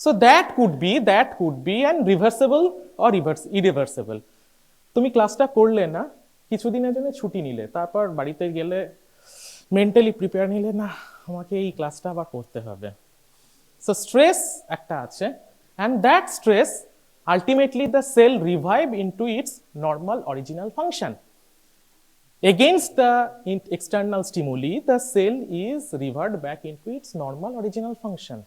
So that could be an reversible or irreversible. তুমি ক্লাসটা করলে না, কিছুদিনের জন্য ছুটি নিলে, তারপর বাড়িতে গেলে মেন্টালি প্রিপেয়ার নিলে, না আমাকে এই ক্লাসটা আবার করতে হবে। সো স্ট্রেস একটা আছে, and that stress ultimately the cell revive into its normal original function. Against the external stimuli, the cell is reverted back into its normal original function.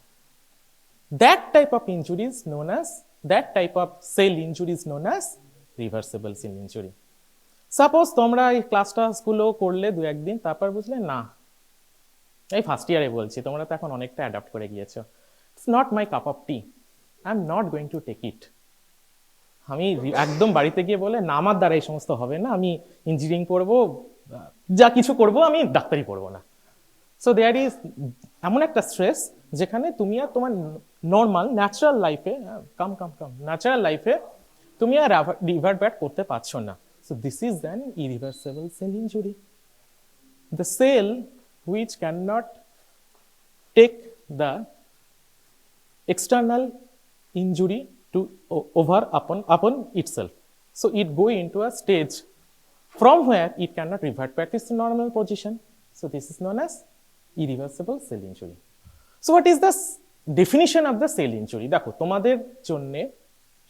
That type of injury is known as, that type of cell injury is known as reversible cell injury. Suppose তোমরা এই ক্লাসটা স্কুলেও করলে দু একদিন, তারপর বুঝলে না, এই ফার্স্ট ইয়ারে বলছি, তোমরা তো এখন অনেকটা অ্যাডাপ্ট করে গিয়েছো, it's not my cup of tea, I am not going to take it. আমি একদম বাড়িতে গিয়ে বলে, না আমার দ্বারা এই সমস্ত হবে না, আমি ইঞ্জিনিয়ারিং পড়বো, যা কিছু করবো, আমি ডাক্তারি পড়বো না। সো দেয়ার ইজ এমন একটা স্ট্রেস যেখানে তুমি আর তোমার নর্মাল ন্যাচারাল লাইফে ন্যাচারাল লাইফে তুমি আর রিভার্ট ব্যাক করতে পারছো না। So this is an irreversible cell injury. The cell which can not take the external injury to over upon itself, so it go into a stage from where it cannot revert back to its normal position. So this is known as irreversible cell injury. So what is the definition of the cell injury? দেখো তোমাদের জন্য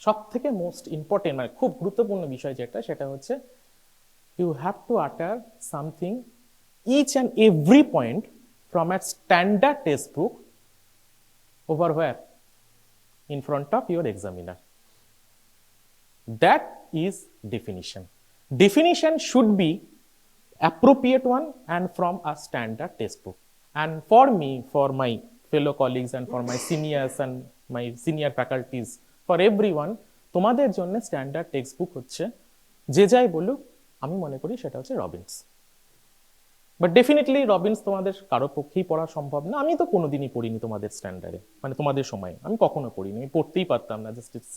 সবথেকে most important, মানে খুব গুরুত্বপূর্ণ বিষয় যেটা, সেটা হচ্ছে you have to utter something each and every point from a standard textbook over where? In front of your examiner. That is definition. Definition should be appropriate one and from a standard textbook. And for me, for my fellow colleagues and for my seniors and my senior faculties, for everyone, তোমাদের জন্য standard textbook হচ্ছে, যে যাই বলুক, আমি মনে করি সেটা হচ্ছে রবিন্স। বাট ডেফিনেটলি রবিন্স তোমাদের কারো পক্ষেই পড়া সম্ভব না। আমি তো কোনোদিনই পড়িনি তোমাদের স্ট্যান্ডার্ডে, মানে তোমাদের সময় আমি কখনো পড়িনি, আমি পড়তেই পারতাম না। Just it's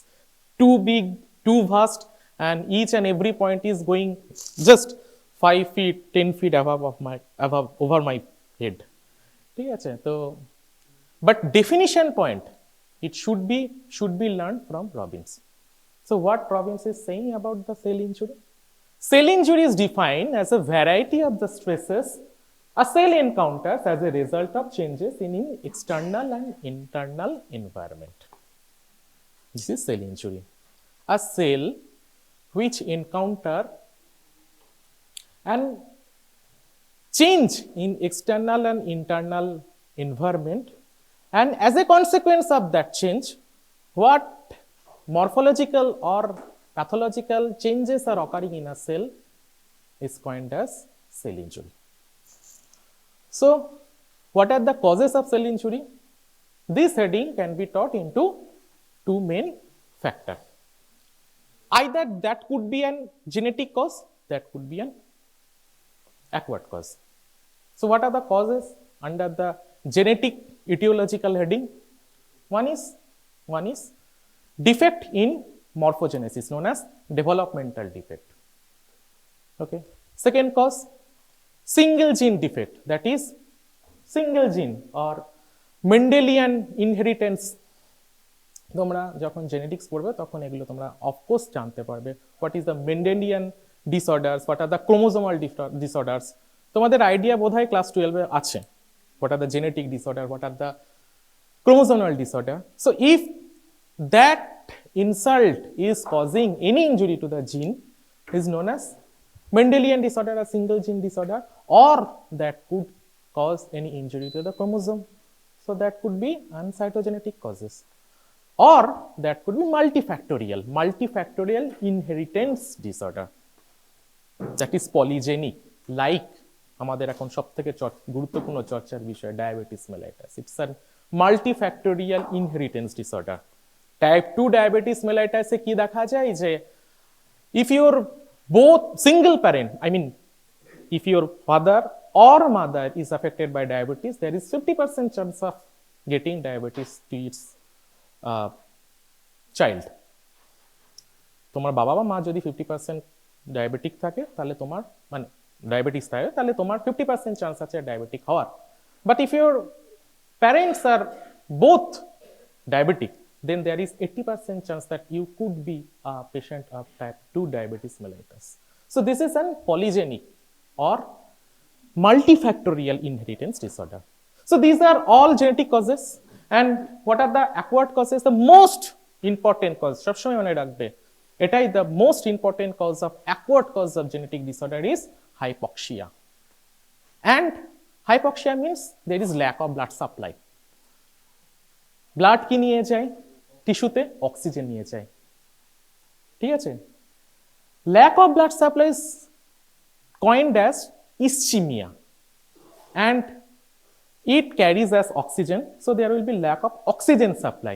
too big, too vast, and each and every point is going just 5 feet 10 feet above over my head, ঠিক আছে? তো but definition point, it should be learned from Robbins. So what Robbins is saying about the cell injury? Cell injury is defined as a variety of the stresses a cell encounters as a result of changes in external and internal environment. This is cell injury. A cell which encounter and change in external and internal environment, and as a consequence of that change, what morphological or pathological changes are occurring in a cell is coined as cell injury. So, what are the causes of cell injury? This heading can be taught into two main factors. Either that could be an genetic cause, that could be an acquired cause. So, what are the causes under the genetic etiological heading? One is defect in morphogenesis, known as developmental defect. Okay. Second cause, single gene defect, that is single gene or Mendelian inheritance. তোমরা যখন genetics পড়বে তখন এগুলো তোমরা of course জানতে পারবে। What is the Mendelian disorders, what are the chromosomal disorders, তোমাদের idea বোধহয় ক্লাস 12-এ আছে। What are the genetic disorder, what are the chromosomal disorder. So if that insult is causing any injury to the gene, is known as Mendelian disorder, a single gene disorder, or that could cause any injury to the chromosome. So that could be uncytogenetic causes, or that could be multifactorial inheritance disorder, that is polygenic, like আমাদের এখন সবথেকে গুরুত্বপূর্ণ চর্চার বিষয় diabetes mellitus. It's a multifactorial inheritance disorder. Type 2 diabetes mellitus এ কি দেখা যায় যে if your both single parent, I mean if your father or mother is affected by diabetes, there is 50% chance of getting diabetes to its child. তোমার বাবা বা মা যদি 50% diabetic থাকে, তাহলে তোমার মানে ডায়াবেটিস থাকে, তাহলে তোমার 50% চান্স আছে ডায়াবেটিক হওয়ার। But if your parents are both diabetic, then there is 80% chance that you could be a patient of type 2 diabetes mellitus. So this is an polygenic or multifactorial inheritance disorder. So these are all genetic causes. And what are the acquired causes? The most important cause, the most important cause of acquired cause of genetic disorder is hypoxia. And hypoxia means there is lack of blood supply. Blood ki niye jay? Tissue te oxygen niye jay. ঠিক আছে? Lack of blood supply is coined as ischemia, and it carries as oxygen, so there will be lack of oxygen supply.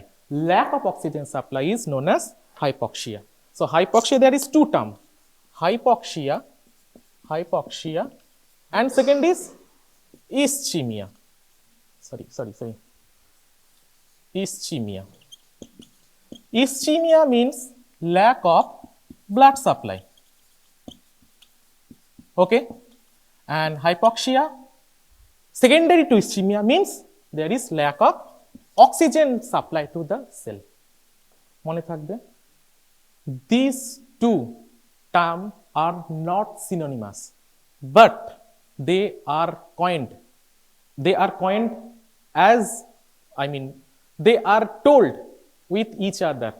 Lack of oxygen supply is known as hypoxia. So hypoxia, there is two terms, hypoxia, and second is ischemia. Ischemia. Ischemia means lack of blood supply. Okay, and hypoxia, secondary to ischemia, means there is lack of oxygen supply to the cell. Mone thakbe, these two terms are not synonymous, but they are coined as, they are told with each other,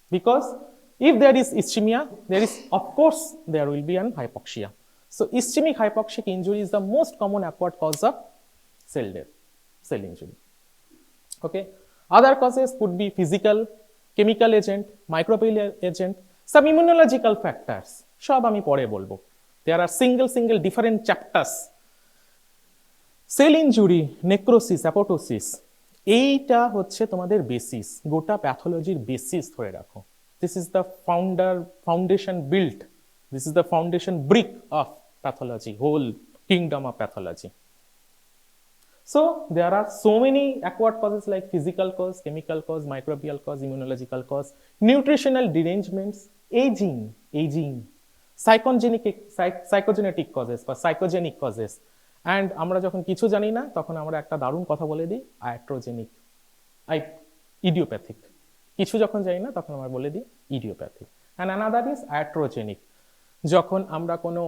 because if there is ischemia, there is, of course, there will be an hypoxia. So ischemic hypoxic injury is the most common acquired cause of cell death, cell injury. Okay, other causes could be physical, chemical agent, microbial agent, some immunological factors. সব আমি পরে বলবো. There are single different chapters. Cell injury, necrosis, apoptosis, এইটা হচ্ছে তোমাদের basis, গোটা প্যাথোলজির basis ধরে রাখো. This is the foundation built. This is the foundation brick of pathology, whole kingdom of pathology. So there are so many acquired causes like physical cause, chemical cause, microbial cause, immunological cause, nutritional derangements, aging, psychogenic causes বা psychogenic causes. And আমরা যখন কিছু জানি না তখন আমরা একটা দারুণ কথা বলে দিই, iatrogenic, idiopathic. কিছু যখন জানি না তখন আমরা বলে দিই idiopathic. And another is iatrogenic. যখন আমরা কোনো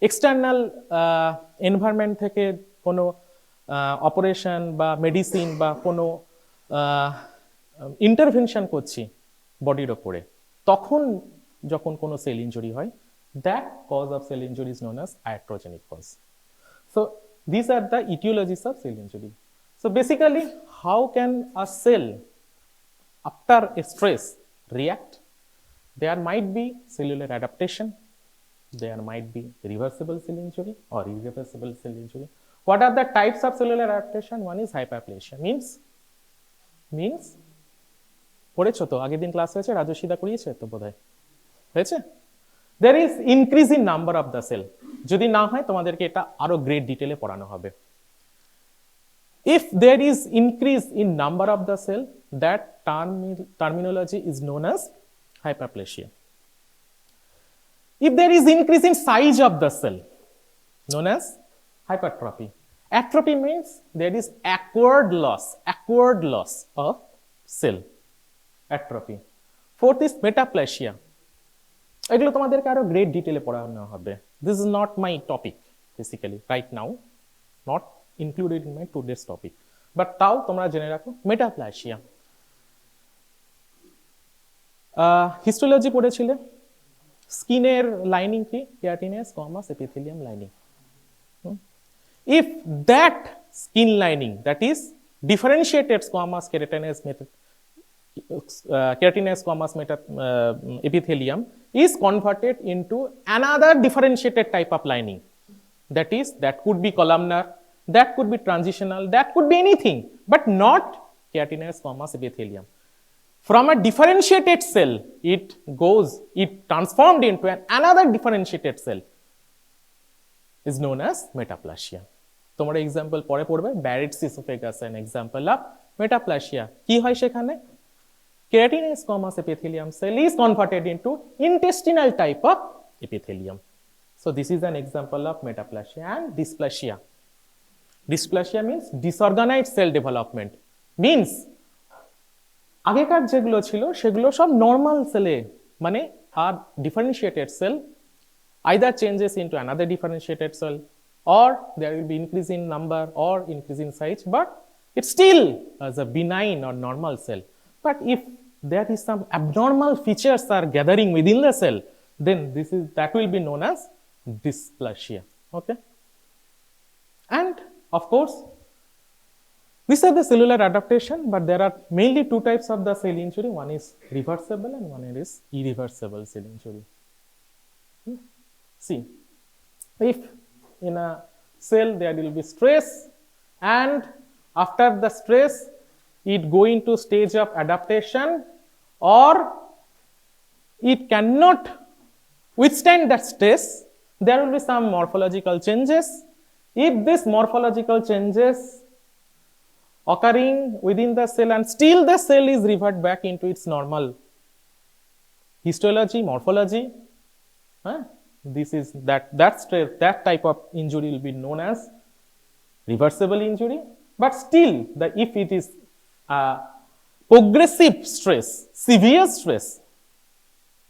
এক্সটার্নাল এনভায়রনমেন্ট থেকে কোনো অপারেশন বা মেডিসিন বা কোনো ইন্টারভেনশন করছি বডির ওপরে, তখন যখন কোনো সেল ইনজুরি হয়, that cause of cell injury is known as iatrogenic cause. So these are the etiologies of cell injury. So basically, how can a cell after a stress react? There might be cellular adaptation, there might be reversible cell injury or irreversible cell injury. What are the types of cellular adaptation? One is hypoplasia, means পড়েছো তো, আগের দিন class হয়েছে, রাজস্বীদা করিয়েছে তো বোধহয়, হয়েছে? There is increase in number of the cell. যদি না হয় তোমাদেরকে এটা আরো গ্রেট ডিটেইলে পড়ানো হবে. If there is increase in number of the cell, that terminology is known as hypoplasia. If there is increase in size of the cell, known as hypertrophy. Atrophy means there is acquired loss of cell. Atrophy. Fourth is metaplasia. এগুলো তোমাদেরকে আরো great ডিটেইলে পড়ানো হবে. This is not my topic basically right now, not included in my today's topic, but তাও তোমরা জেনে রাখো metaplasia. Histology পড়েছিলে, স্কিনের লাইনিং কি? Keratinous, squamous, epithelium lining. If that skin lining, that is differentiated squamous keratinous squamous epithelium, is converted into another differentiated type of lining, that could be columnar, that could be transitional, that could be anything, but not keratinous squamous epithelium. From a differentiated cell, it transformed into another differentiated cell, is known as metaplasia. তোমরা example পরে পড়বে, Barrett's esophagus an example of metaplasia. কি হয় সেখানে? Keratinous squamous epithelium cell is converted into intestinal type of epithelium. So this is an example of metaplasia. And dysplasia. Dysplasia means disorganized cell development. Means আগেকার যেগুলো ছিল সেগুলো সব normal সেলে, মানে আর differentiated cell either changes into another differentiated cell, or there will be increase in number or increase in size, but it's still as a benign or normal cell. But if there is some abnormal features are gathering within the cell, then that will be known as dysplasia. Okay, and of course these are the cellular adaptation, but there are mainly two types of the cell injury. One is reversible and one is irreversible cell injury. See, if in a cell there will be stress, and after the stress it go into stage of adaptation, or it cannot withstand that stress, there will be some morphological changes. If this morphological changes occurring within the cell and still the cell is revert back into its normal histology, morphology, this is that stress, that type of injury will be known as reversible injury. But still, if it is progressive stress, severe stress,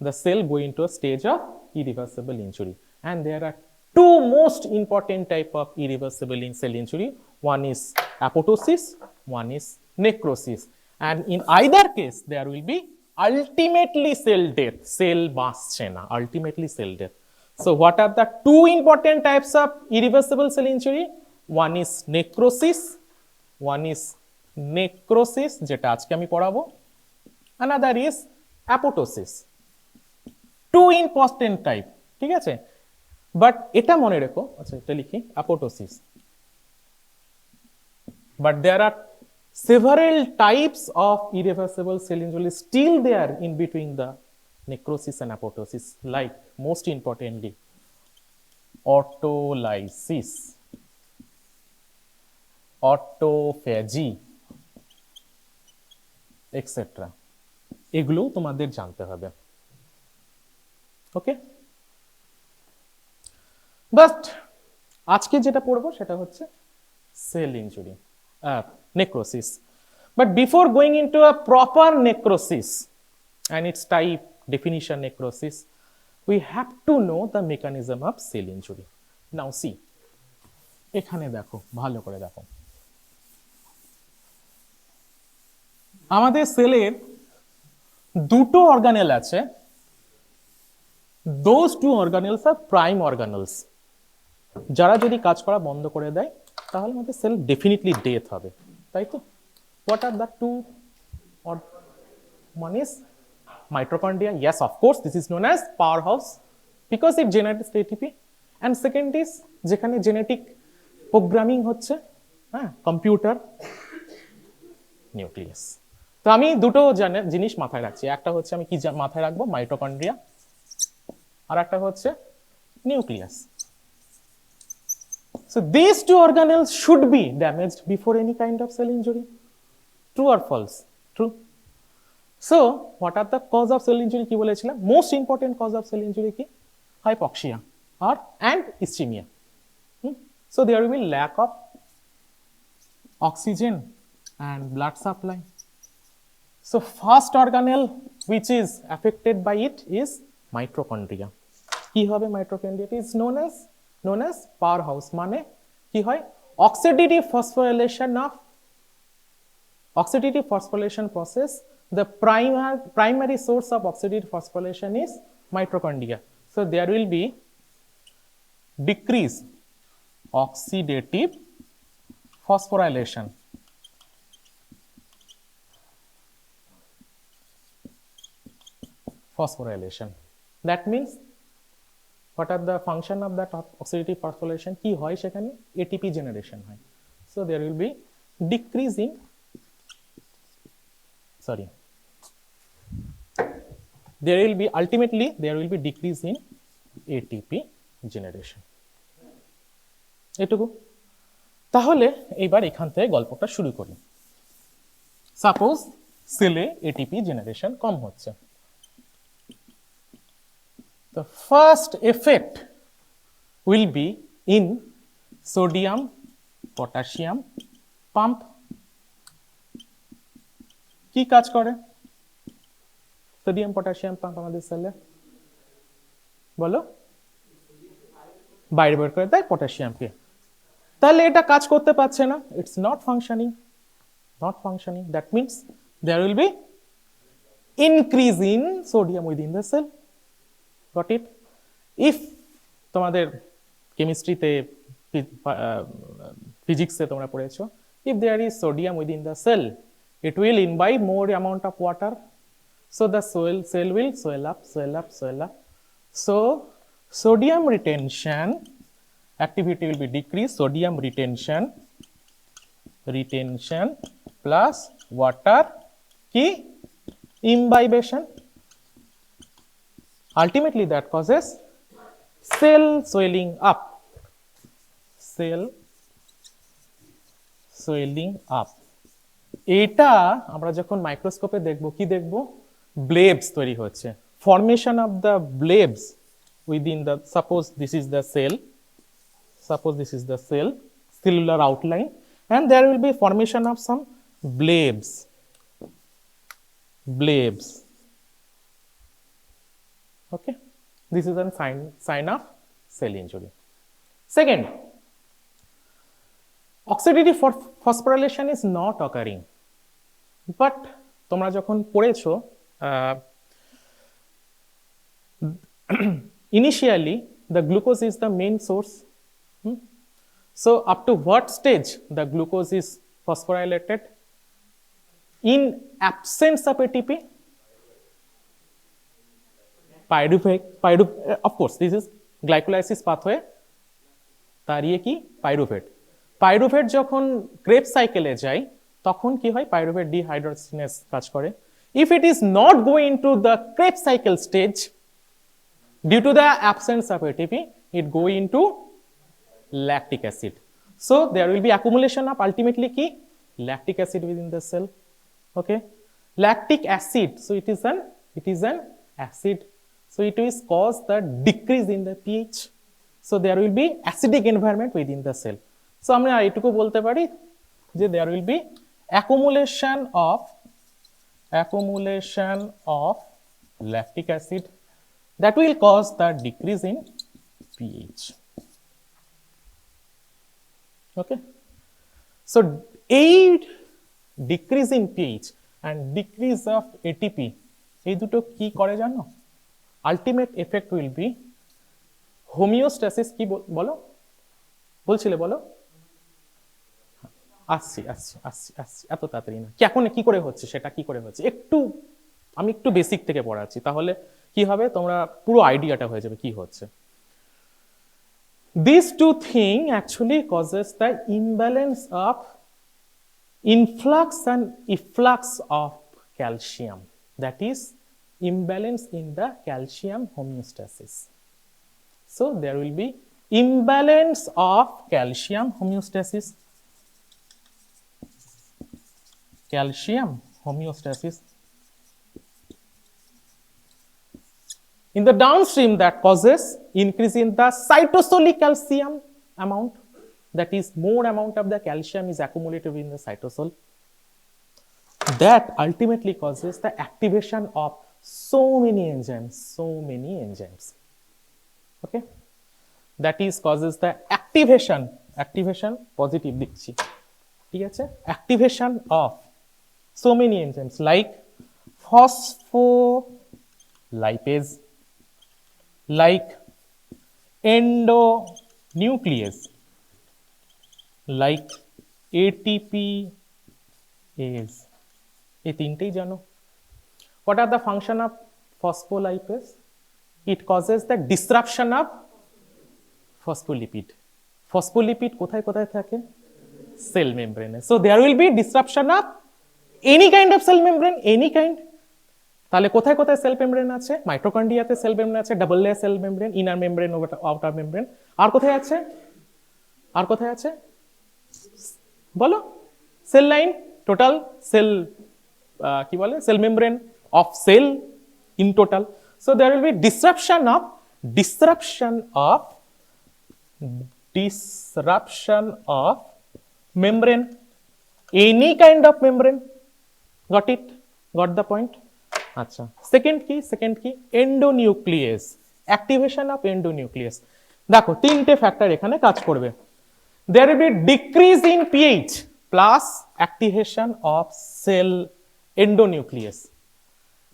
the cell go into a stage of irreversible injury. And there are two most important type of irreversible cell injury. One is apoptosis, one is necrosis. And in either case, there will be ultimately cell death, cell বাঁচছে না, ultimately cell death. So what are the two important types of irreversible cell injury? One is necrosis, যেটা আজকে আমি পড়াবো. Another is apoptosis. Two important type, ঠিক আছে? But এটা মনে রেখো, আচ্ছা এটা লিখি apoptosis. But there are several types of irreversible cell injury still there in between the necrosis and apoptosis, like most importantly autolysis, autophagy, etc. এগুলো তোমাদের জানতে হবে। ওকে, বাট আজকে যেটা পড়বো সেটা হচ্ছে cell injury, necrosis. But before going into a proper necrosis and its type, definition, necrosis, we have to know the mechanism of cell injury. Now see, এখানে দেখো, ভালো করে দেখো, আমাদের সেলের দুটো অর্গানেল আছে. those two organelles are prime organelles. যারা যদি কাজ করা বন্ধ করে দেয় তাহলে আমাদের সেল ডেফিনেটলি ডেথ হবে, তাই তো? What are the two? One is mitochondria. Yes, of course, this is known as powerhouse because it generates ATP. And second is যেখানে genetic programming হচ্ছে, কম্পিউটার, নিউক্লিয়াস. তো আমি দুটো জিনিস মাথায় রাখছি. একটা হচ্ছে আমি কি মাথায় রাখবো, মাইটোকন্ড্রিয়া, আর একটা হচ্ছে nucleus. So these two organelles should be damaged before any kind of cell injury. True or false? True. So what are the cause of cell injury? কি বলেছিলাম, most important cause of cell injury কি? Hypoxia and ischemia. So there will be lack of oxygen and blood supply. So first organelle which is affected by it is mitochondria. কি হবে mitochondria? It is known as powerhouse. মানে কি হয়, oxidative phosphorylation process. The primary source of oxidative phosphorylation is mitochondria. So there will be decrease oxidative phosphorylation. That means what are the function of that oxidative phosphorylation? কি হয় সেখানে? ATP generation হয়. So there will be decreasing, ultimately there will be decrease in ATP generation. এটুকু। তাহলে এইবার এখান থেকে গল্পটা শুরু করি। সাপোজ সেলে ATP জেনারেশন কম হচ্ছে। The first effect will be in sodium potassium pump. কি কাজ করে? সোডিয়াম পটাশিয়াম পাম্প আমাদের সেলে, বলো, বাইরে বের করে দেয় পটাশিয়ামকে। তাহলে এটা কাজ করতে পারছে না, it's not functioning, not functioning. That means there will be increase in sodium within the cell. Got it? If তোমাদের কেমিস্ট্রিতে ফিজিক্সে তোমরা পড়েছো, if there is sodium within the cell, it will imbibe more amount of water, so the cell will swell up, swell up, swell up. So sodium retention activity will be decreased. Sodium retention plus water ki imbibition, ultimately that causes cell swelling up, cell swelling up. এটা আমরা যখন মাইক্রোস্কোপে দেখব, কি দেখব? Blebs তৈরি হচ্ছে, formation of the blebs within the, suppose this is the cell, suppose this is the cell, cellular outline, and there will be formation of some blebs. Okay, this is a sign of cell injury. Second, oxidative phosphorylation is not occurring, but তোমরা যখন পড়েছো initially the glucose is the main source. So up to what stage the glucose is phosphorylated? In absence of ATP, pyruvate, of course this is glycolysis pathway, তারিয়ে কি pyruvate, pyruvate যখন Krebs সাইকেলে যায় তখন কি হয়? পাইরুভেট ডিহাইড্রোজিনেস কাজ করে। If it is not going to the Krebs cycle stage, due to the absence of ATP, it go into lactic acid. So there will be accumulation of ultimately key lactic acid within the cell. Okay, lactic acid, so it is an acid, so it will cause the decrease in the pH, so there will be acidic environment within the cell. So আমরা এইটুকু বলতে পারি যে there will be accumulation of lactic acid that will cause the decrease in pH. Okay, so a decrease in pH and decrease of ATP, এই দুটো কি করে জানো? Ultimate effect will be homeostasis. কি বলো, বলছিলে, বলো, আসছি, এত তাড়াতাড়ি না, এখন কি করে হচ্ছে সেটা, কি করে হচ্ছে একটু আমি একটু বেসিক থেকে পড়াচ্ছি, তাহলে কি হবে তোমরা পুরো আইডিয়াটা হয়ে যাবে কি হচ্ছে। These two things actually causes the imbalance of influx and efflux of calcium, that is imbalance in the calcium homeostasis. So there will be imbalance of calcium homeostasis, in the downstream, that causes increase in the cytosolic calcium amount, that is more amount of the calcium is accumulated in the cytosol, that ultimately causes the activation of so many enzymes. Okay, that is causes the activation positive দিচ্ছি, ঠিক আছে, activation of so many enzymes like phospholipase, like endonuclease, like ATPase. এই তিনটেই জানো। What are the function of phospholipase? It causes the disruption of phospholipid. Phospholipid কোথায় কোথায় থাকে? Cell membrane. So there will be disruption of any kind of cell membrane, any kind. তাহলে কোথায় কোথায় cell membrane আছে? মাইটোকন্ড্রিয়াতে সেল মেমব্রেন আছে, double layer cell membrane, inner membrane, outer membrane. আর কোথায় আছে? বলো, সেল লাইন, টোটাল সেল কি বলে, cell membrane of cell in total. So there will be disruption of membrane, any kind of membrane. Got it? Got the point? আচ্ছা, second কি endonuclease, activation of endonuclease. দেখো তিনটে factor এখানে কাজ করবে। There will be decrease in P H plus activation of sell endonucleus.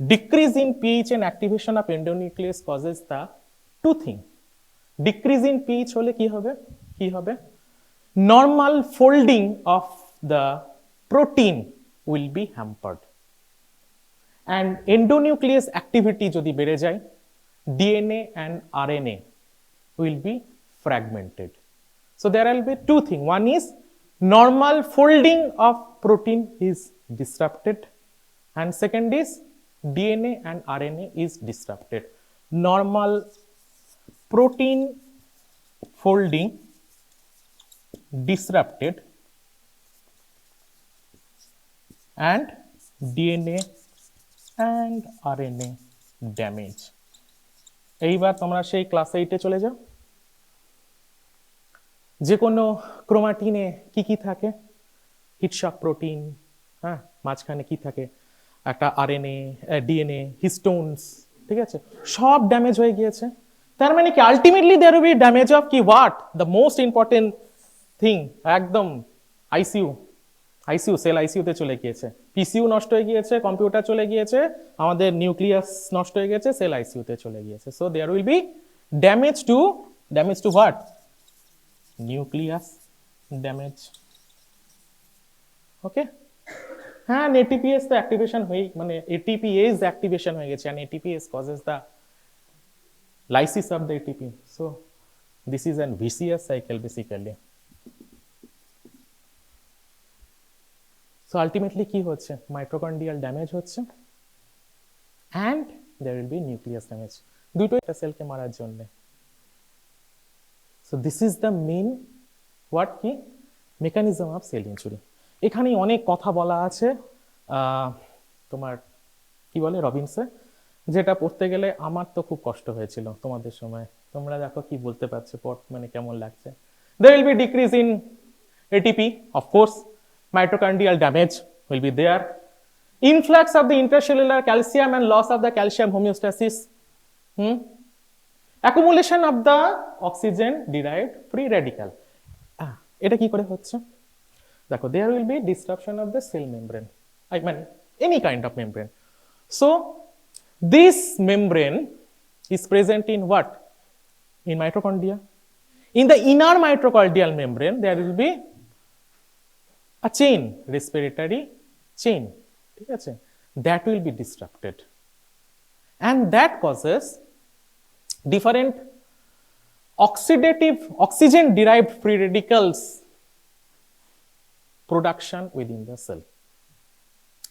Decrease in pH and activation of endonucleus causes the two things. Decrease in pH হলে কি হবে normal folding of the protein will be hampered, and endonucleus activity যদি বেড়ে যায় DNA and RNA will be fragmented. So there will be two things. One is normal folding of protein is disrupted, and second is DNA and RNA is disrupted. Normal protein folding disrupted and DNA and RNA damage. এইবার তোমরা সেই class 8 চলে যাও। যে কোনো ক্রোমাটিনে কি থাকে, হিটশক protein, হ্যাঁ, মাঝখানে কি থাকে একটা আরএনএ, ডিএনএ, হিস্টোনস, ঠিক আছে, সব ড্যামেজ হয়ে গিয়েছে। তার মানে কি ultimately there will be damage of কি what the most important thing, একদম আইসিইউ সেল আইসিইউতে চলে গিয়েছে, পিসিইউ নষ্ট হয়ে গিয়েছে, কম্পিউটার চলে গিয়েছে, আমাদের নিউক্লিয়াস নষ্ট হয়ে গেছে, সেল আইসিইউতে চলে গিয়েছে। So there will be damage to what, nucleus damage. Okay, হ্যাঁ, এটিপিএস তো অ্যাক্টিভেশন হয়ে, মানে এটিপিএস অ্যাক্টিভেশন হয়ে গেছে, and ATPase causes the lysis of the ATP. So this is an vicious cycle basically. So ultimately কি হচ্ছে, mitochondrial damage হচ্ছে and there will be nucleus damage, দুটোই একটা সেলকে মারার জন্য। So this is the main what কি mechanism of cell injury. এখানে অনেক কথা বলা আছে তোমার কি বলে রবিনসে, যেটা পড়তে গেলে আমার তো খুব কষ্ট হয়েছিল তোমাদের সময়। তোমরা দেখো কি বলতে পারছো, মানে কেমন লাগছে। There will be decrease in ATP, of course. Mitochondrial damage will be there. Influx of the intracellular calcium and loss of the calcium homeostasis. Accumulation of the oxygen derived free radical. এটা কি করে হচ্ছে দেখো, there will be disruption of the cell membrane, I mean any kind of membrane. So this membrane is present in what, in mitochondria. In the inner mitochondrial membrane there will be a chain, respiratory chain, ঠিক আছে, that will be disrupted, and that causes different oxidative oxygen derived free radicals production within the cell.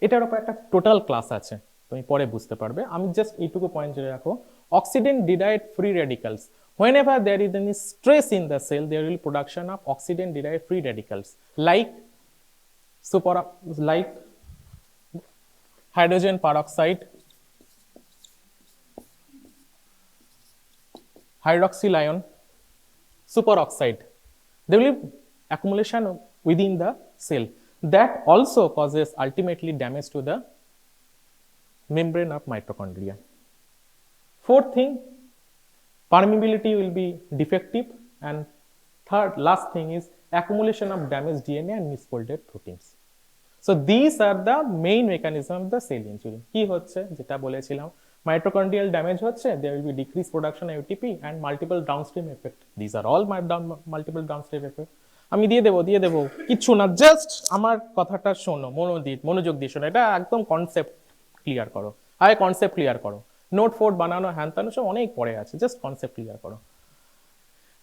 এটার উপর একটা total class আছে, তুমি পরে বুঝতে পারবে। আমি জাস্ট এইটুকু পয়েন্ট জেনে রাখো, oxygen derived free radicals, whenever there is any stress in the cell there will be production of oxygen derived free radicals like hydrogen peroxide, hydroxyl ion, superoxide. There will be accumulation within the cell that also causes ultimately damage to the membrane of mitochondria. Fourth thing, permeability will be defective, and third last thing is accumulation of damaged DNA and misfolded proteins. So these are the main mechanism of the cell injury. কি হচ্ছে, যেটা বলেছিলাম, mitochondrial damage হচ্ছে, there will be decreased production of ATP and multiple downstream effect. These are all multiple downstream effect. আমি দিয়ে দেবো কিছু না, জাস্ট আমার কথাটা শোনো, মনোযোগ দিয়ে শোনো, এটা একদম কনসেপ্ট ক্লিয়ার করো, কনসেপ্ট ক্লিয়ার করো, নোট ফোট বানানো হ্যান ত্যান সব অনেক পরে আছে, জাস্ট কনসেপ্ট ক্লিয়ার করো।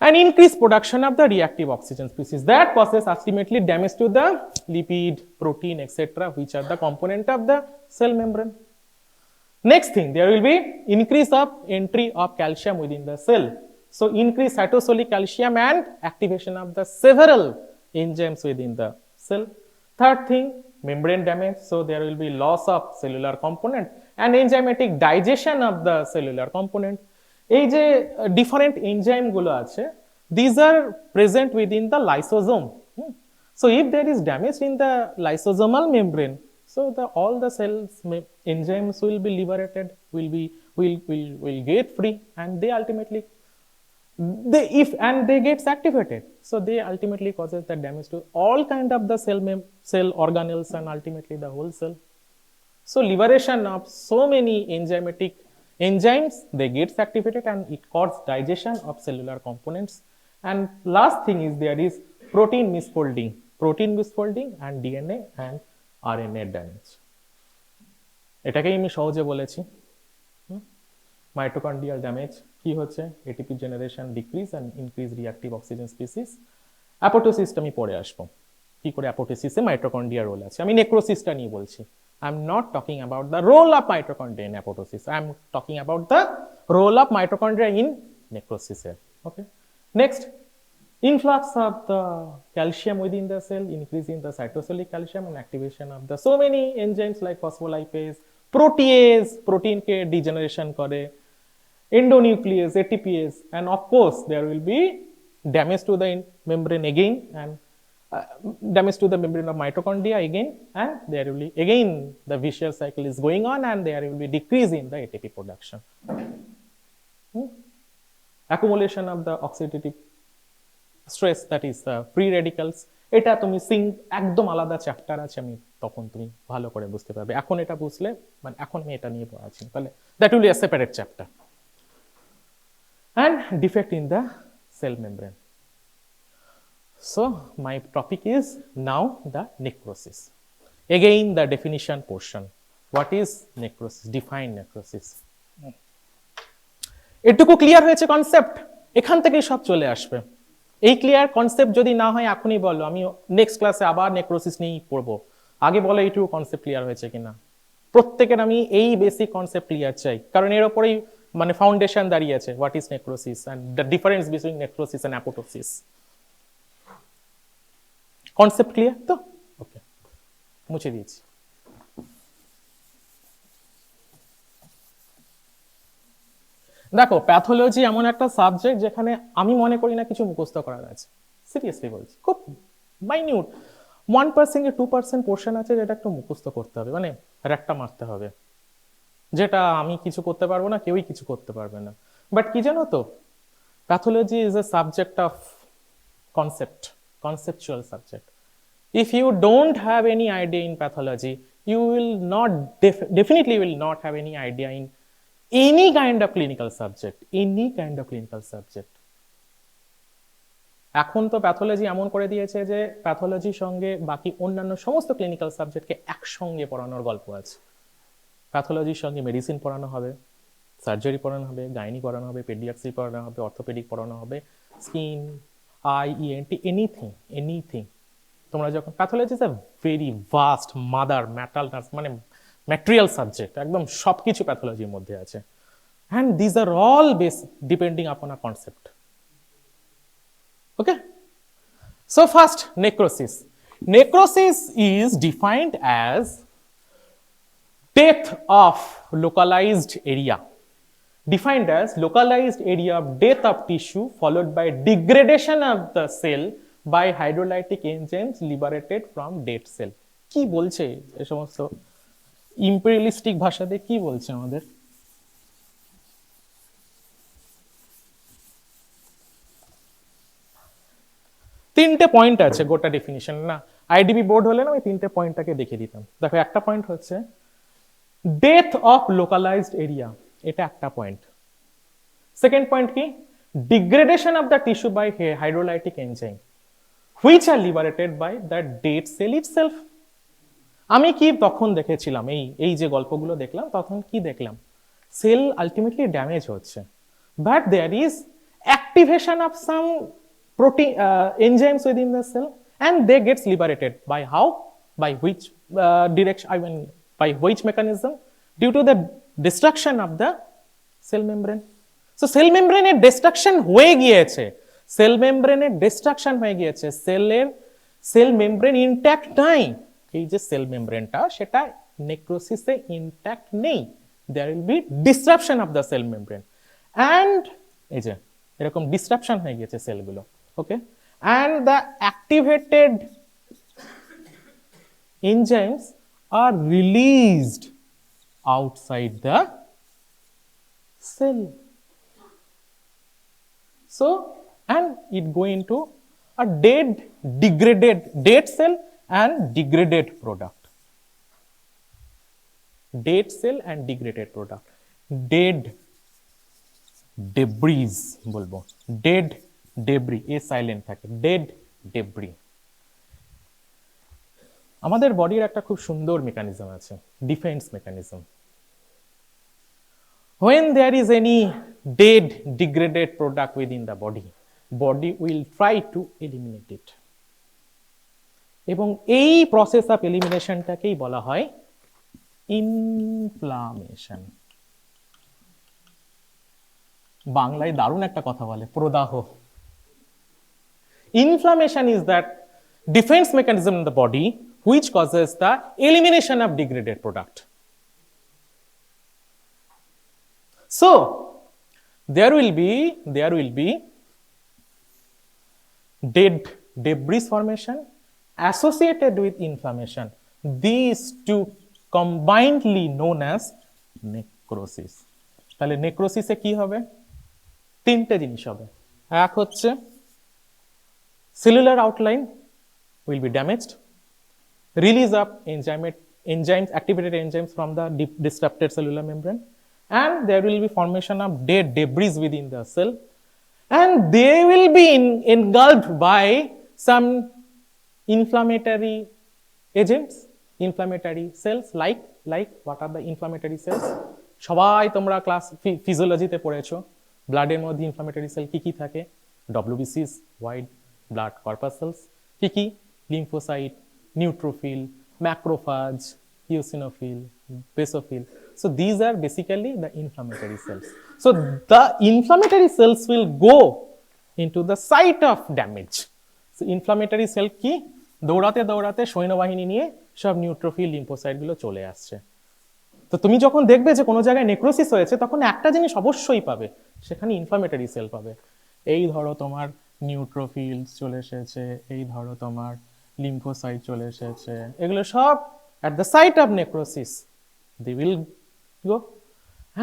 And increased production of the reactive oxygen species that causes ultimately damage to the lipid, protein, etc., which are the component of the cell membrane. Next thing, there will be increase of entry of calcium within the cell. So increase cytosolic calcium and activation of the several enzymes within the cell. Third thing, membrane damage. So there will be loss of cellular component and enzymatic digestion of the cellular component. এই যে different enzyme গুলো আছে, these are present within the lysosome. So if there is damage in the lysosomal membrane, So all the cells enzymes will be liberated, will get free, and they ultimately they gets activated, so they ultimately causes the damage to all kind of the cell organelles and ultimately the whole cell. So liberation of so many enzymes, they gets activated and it causes digestion of cellular components. And last thing is there is protein misfolding and DNA and RNA damage. এটাকেই আমি সহজে বলেছি। Mitochondrial damage কি হচ্ছে, ATP generation decrease and increase reactive oxygen species. অ্যাপোটোসিসটা আমি পরে আসবো, কি করে অ্যাপোটোসিসে মাইটোকন্ড্রিয়ার রোল আছে। আমি নেক্রোসিসটা নিয়ে বলছি। I am not talking about the role of mitochondria in apoptosis. I am talking about the role of mitochondria in necrosis here. Okay. Next, influx of the calcium within the cell, increasing the cytosolic calcium and activation of the so many enzymes like phospholipase, protease, protein ke degeneration kore, endonuclease, ATPase, and of course there will be damage to the membrane again, and damage to the membrane of mitochondria again, and there will be again the vicious cycle is going on, and there will be decrease in the ATP production. Accumulation of the oxidative stress, that is free radicals. এটা তুমি একদম আলাদা chapter আছে, আমি তখন তুমি ভালো করে বুঝতে পারবে। এখন এটা বুঝলে মানে এখন আমি এটা নিয়ে পড়াচ্ছি, তাহলে that will be a separate chapter. And defect in the cell membrane. So my topic is now the necrosis. Again the definition portion. What is necrosis? Define necrosis. এটুকু ক্লিয়ার হয়েছে কনসেপ্ট, এখান থেকেই সব চলে আসবে। এই ক্লিয়ার কনসেপ্ট যদি না হয় এখনই বলো, আমি নেক্সট ক্লাসে আবার নেক্রোসিস নিয়েই পড়বো। আগে বলো এইটুকু কনসেপ্ট ক্লিয়ার হয়েছে কিনা। প্রত্যেকের আমি এই বেসিক কনসেপ্ট ক্লিয়ার চাই, কারণ এর উপরেই মানে ফাউন্ডেশন দাঁড়িয়ে আছে। What is necrosis and the difference between necrosis and apoptosis. Concept clear তো? ওকে, মুছে দিয়েছি। দেখো, প্যাথোলজি এমন একটা সাবজেক্ট যেখানে আমি মনে করি না কিছু মুখস্থ করার আছে। সিরিয়াসলি বলছি, খুব মাইনিউট 1% 2% পোর্শন আছে যেটা একটু মুখস্থ করতে হবে, মানে র্যাকটা মারতে হবে, যেটা আমি কিছু করতে পারবো না, কেউই কিছু করতে পারবে না। বাট কি জানো তো, pathology is a subject of conceptual subject. If you don't have any idea in pathology, you will not definitely will not have any idea in any kind of clinical subject. এখন তো pathology এমন করে দিয়েছে যে প্যাথোলজির সঙ্গে বাকি অন্যান্য সমস্ত ক্লিনিক্যাল সাবজেক্টকে একসঙ্গে পড়ানোর গল্প আছে। প্যাথোলজির সঙ্গে মেডিসিন পড়ানো হবে, সার্জারি পড়ানো হবে, গাইনি পড়ানো হবে, পেডিয়াট্রি পড়ানো হবে, অর্থোপেডিক পড়ানো হবে, স্কিন, আই, ইএনটি, এনিথিং। তোমরা যখন pathology is a very vast mother মানে ম্যাটেরিয়াল সাবজেক্ট, একদম সব কিছু প্যাথোলজির মধ্যে আছে। And these are all base depending upon a concept. Okay, so first necrosis. Necrosis is defined as death of localized area. Defined as localized area of death of tissue followed by degradation of the cell by hydrolytic enzymes liberated from dead cell. কি বলছে এই সমস্ত imperialistic ভাষাতে, কি বলছে আমাদের? তিনটে point আছে গোটা ডেফিনিশন, না আইডিবি বোর্ড হলে না আমি তিনটে পয়েন্টটাকে দেখিয়ে দিতাম। দেখো, একটা পয়েন্ট হচ্ছে ডেথ অফ লোকালাইজড এরিয়া, এটা একটা পয়েন্ট। সেকেন্ড পয়েন্ট কি? Degradation of the tissue by hydrolytic enzyme which are liberated by the dead cell itself. আমি কি তখন দেখেছিলাম, এই যে গল্পগুলো দেখলাম তখন কি দেখলাম, সেল আলটিমেটলি ড্যামেজ হচ্ছে, but there is activation of some protein enzymes within the cell, and they gets liberated by how, by which direction, I mean by which mechanism? Due to the destruction of the cell membrane. So cell membrane এর destruction হয়ে গিয়েছে, cell membrane এর destruction হয়ে গিয়েছে, cell membrane intact নাই। এই যে cell membrane টা সেটা necrosis এ intact নেই, there will be disruption of the cell membrane, and এই যে এরকম disruption হয়ে গিয়েছে সেলগুলো। Okay, and the activated enzymes are released outside the cell. So, and it go into a dead cell and degraded product. Dead cell and degraded product. Dead debris বলবো, dead debris, এ silent থাকে, dead debris. আমাদের বডির একটা খুব সুন্দর mechanism আছে, defence mechanism. When there is any dead degraded product within the body will try to eliminate it. এবং এই প্রসেস অফ এলিমিনেশনটাকেই বলা হয় ইনফ্লামেশন। বাংলায় দারুণ একটা কথা বলে, প্রদাহ। Inflammation is that defense mechanism in the body which causes the elimination of degraded product. So there will be dead debris formation associated with inflammation. These two combinedly known as necrosis. তাহলে নেক্রোসিসে কি হবে? তিনটে জিনিস হবে। এক হচ্ছে cellular outline will be damaged, release of enzymes, activated enzymes from the disrupted cellular membrane, and there will be formation of dead debris within the cell, and they will be engulfed by some inflammatory agents, inflammatory cells, like what are the inflammatory cells? সবাই তোমরা class ফিজিওলজিতে পড়েছো, ব্লাডের মধ্যে inflammatory sell কি কি থাকে? ডব্লিউবিসিস, white blood corpuscles, কি কি? Lymphocyte, neutrophil, macrophage, eosinophil, basophil. So these are basically the inflammatory cells. So the inflammatory cells will go into the site of damage. So inflammatory cell কি? দৌড়াতে দৌড়াতে সৈন্যবাহিনী নিয়ে সব নিউট্রোফিল, লিম্ফোসাইট গুলো চলে আসছে। তো তুমি যখন দেখবে যে কোনো জায়গায় নেক্রোসিস হয়েছে, তখন একটা জিনিস অবশ্যই পাবে, সেখানে ইনফ্লামেটরি সেল পাবে। এই ধরো তোমার নিউট্রোফিল চলে এসেছে, এই ধরো তোমার লিম্ফোসাইট চলে এসেছে, এগুলো সব at the site of necrosis they will go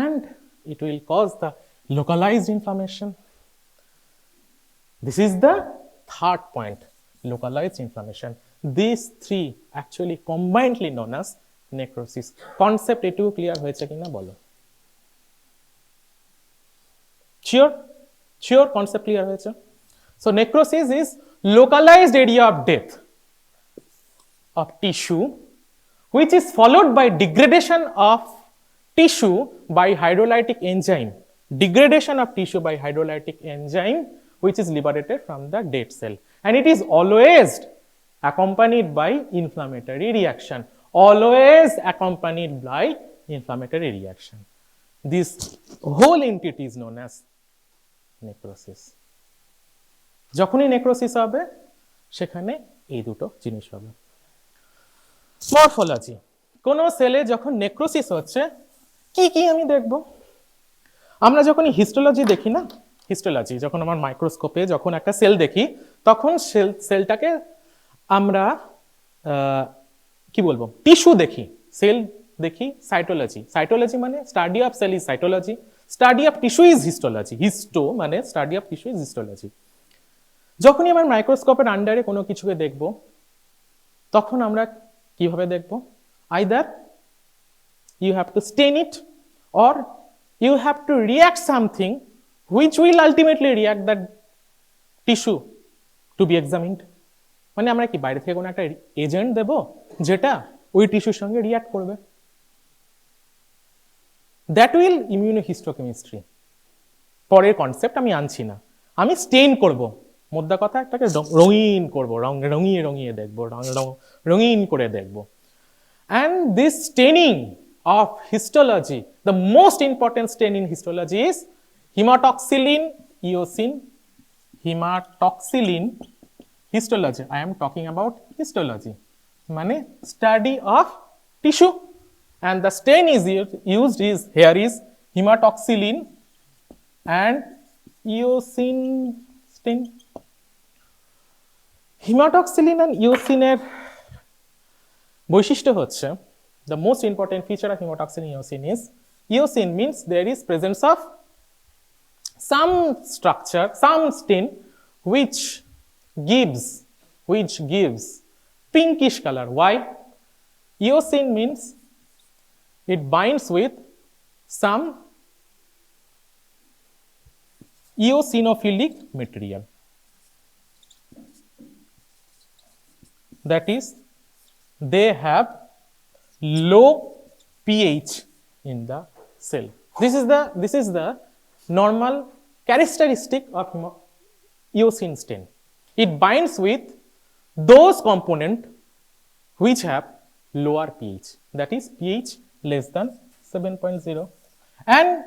and it will cause the localized inflammation. This is the third point, localized inflammation. These three actually combinedly known as necrosis. Concept এটুকু clear হয়েছে কিনা বলো? Sure concept clear হয়েছে? So necrosis is localized area of death of tissue which is followed by degradation of tissue by hydrolytic enzyme. Degradation of tissue by hydrolytic enzyme which is liberated from the dead cell, and it is always accompanied by inflammatory reaction. Always accompanied by inflammatory reaction. This whole entity is known as necrosis. যখনই necrosis হবে সেখানে এই দুটো জিনিস হবে। Morphology, কোন সেলে যখন নেক্রোসিস হচ্ছে কি কি আমি দেখব? আমরা যখন হিস্টোলজি দেখি না, হিস্টোলজি যখন আমার মাইক্রোস্কোপে যখন একটা সেল দেখি, তখন সেলটাকে আমরা কি বলবো, টিস্যু দেখি, সেল দেখি সাইটোলজি। সাইটোলজি মানে study of cell is cytology, study of tissue is histology. Histo মানে study of tissue is histology. যখনই আমার মাইক্রোস্কোপের আন্ডারে কোনো কিছুকে দেখব, তখন আমরা কিভাবে দেখব? Either you have to stain it or you have to react something which will ultimately react that tissue to be examined. মানে আমরা কি বাইরে থেকে কোনো একটা এজেন্ট দেব যেটা ওই টিস্যুর সঙ্গে রিয়াক্ট করবে? That will immunohistochemistry. পরের কনসেপ্ট আমি আনছি না, আমি স্টেইন করব, মোদ্দা কথা একটাকে রঙিন করব, রঙিয়ে রঙিয়ে দেখবো, রঙিন করে দেখবো। And this staining of histology, the most important stain in histology is hematoxylin eosin. Hematoxylin histology, I am talking about histology, মানে study of tissue, and the stain is used is here is hematoxylin and eosin stain. হিমাটক্সিলিন আর ইওসিনের বৈশিষ্ট্য হচ্ছে The most important feature of hematoxylin eosin is, eosin means there is presence of some structure, some stain which gives pinkish color. Why? Eosin means it binds with some eosinophilic material. That is, they have low pH in the cell. This is the normal characteristic of eosin stain. It binds with those components which have lower pH, that is pH less than 7.0, and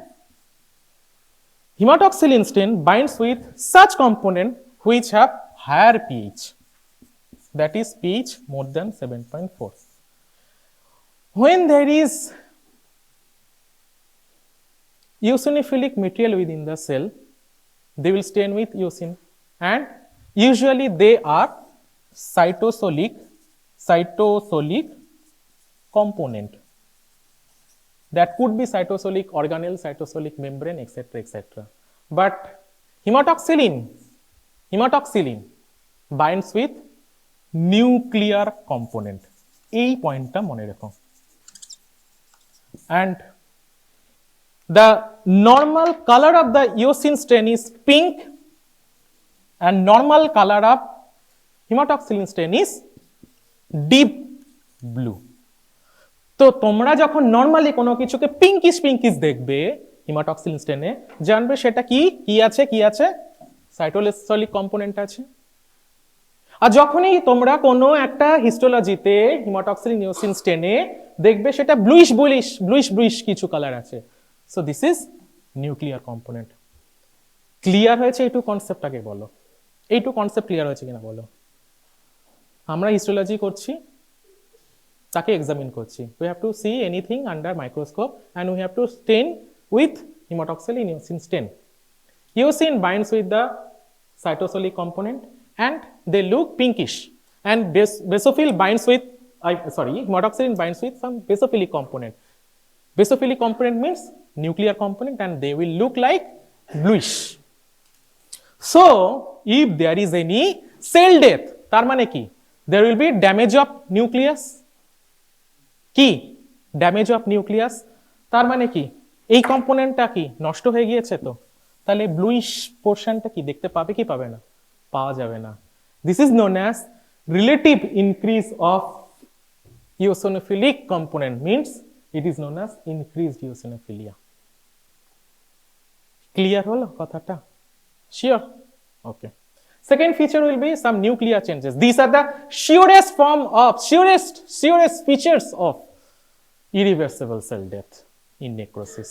hematoxylin stain binds with such component which have higher pH, that is pH more than 7.4. When there is eosinophilic material within the cell, they will stain with eosin, and usually they are cytosolic component. That could be cytosolic organelle, cytosolic membrane, etc., etc. But hematoxylin binds with nuclear component. এই পয়েন্টটা মনে রেখো। And the normal color of the eosin stain is pink, and normal color of hematoxylin stain is deep blue. তো তোমরা যখন normally কোনো কিছুকে pinkish দেখবে হিমাটক্সিলিন স্টেনে, জানবে সেটা কি আছে সাইটোসলিক কম্পোনেন্ট আছে। আর যখনই তোমরা কোনো একটা হিস্টোলজিতে হিমাটক্সিলিন ইওসিন স্টেনে দেখবে সেটা ব্লুইশ কিছু কালার আছে। So this is nuclear component. Clear হয়েছে? এইটু কনসেপ্ট আগে বলো, এইটু কনসেপ্ট ক্লিয়ার হয়েছে কিনা বলো। আমরা হিস্টোলজি করছি, তাকে এক্সামিন করছি। We have to see anything under microscope and we have to stain with hematoxylin eosin stain. Eosin binds with the cytosolic component and they look pinkish, and basophil binds with hematoxylin binds with some basophilic component. Basophilic component means nuclear component, and they will look like bluish. So if there is any cell death, তার মানে কি? There will be damage of nucleus. কি damage of nucleus, তার মানে কি এই কম্পোনেন্টটা কি নষ্ট হয়ে গিয়েছে, তো তাহলে ব্লুইশ পোর্শনটা কি দেখতে পাবে কি পাবে না? পাওয়া যাবে না। This is known as relative increase of eosinophilic component, means it is known as increased eosinophilia. Clear হলো কথাটা? Sure? Okay. Second feature will be some nuclear changes. These are the surest features of irreversible cell death in necrosis.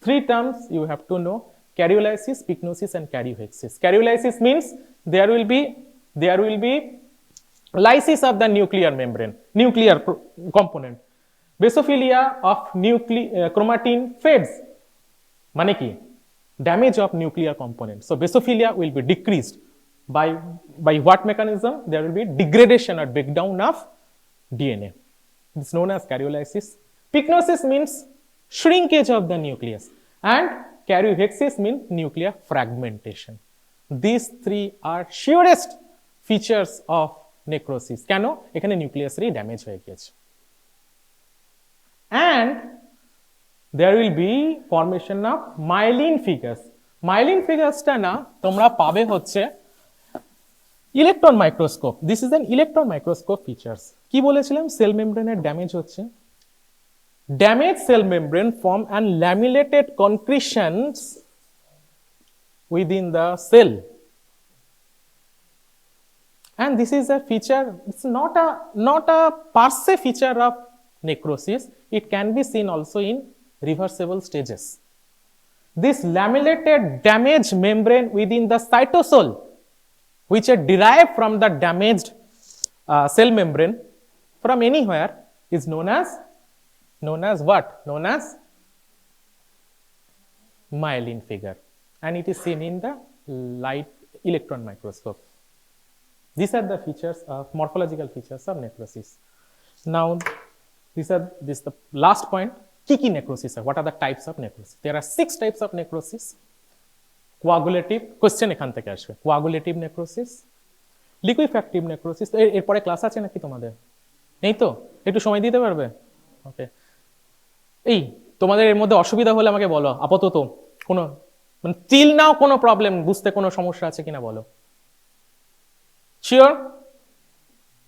Three terms you have to know: karyolysis, pycnosis, and karyohexis. Karyolysis means there will be lysis of the nuclear membrane, nuclear component. Basophilia of chromatin fades. Mane ki damage of nuclear component. So basophilia will be decreased. By what mechanism? There will be degradation or breakdown of DNA. It's known as karyolysis. Pycnosis means shrinkage of the nucleus, and karyohexis means nuclear fragmentation. These three are surest features of necrosis. কেন? এখানে নিউক্লিয়াসেরই damage হয়ে গেছে। And there will be formation of myelin figures. Myelin figuresটা না তোমরা পাবে হচ্ছে electron microscope. This is an electron microscope features. কি বলেছিলাম? সেল মেমব্রেনের ড্যামেজ হচ্ছে। Damage cell membrane form and laminated concretions within the cell, and this is a feature. It's not a per se feature of necrosis. It can be seen also in reversible stages. This laminated damaged membrane within the cytosol, which are derived from the damaged cell membrane from anywhere, is known as what? Known as myelin figure, and it is seen in the light electron microscope. These are the features of morphological features of necrosis. Now This the last point. Kiki necrosis. What are the types of necrosis? There are 6 types of necrosis. Coagulative, question এখান থেকে আসবে, coagulative necrosis, liquefactive necrosis. এরপরে class আছে নাকি তোমাদের? নেই তো? একটু সময় দিতে পারবে? ওকে। এই তোমাদের এর মধ্যে অসুবিধা হলে আমাকে বলো, আপাতত কোনো মানে টিল নাও কোনো প্রবলেম, বুঝতে কোনো সমস্যা আছে কিনা বলো। শিওর?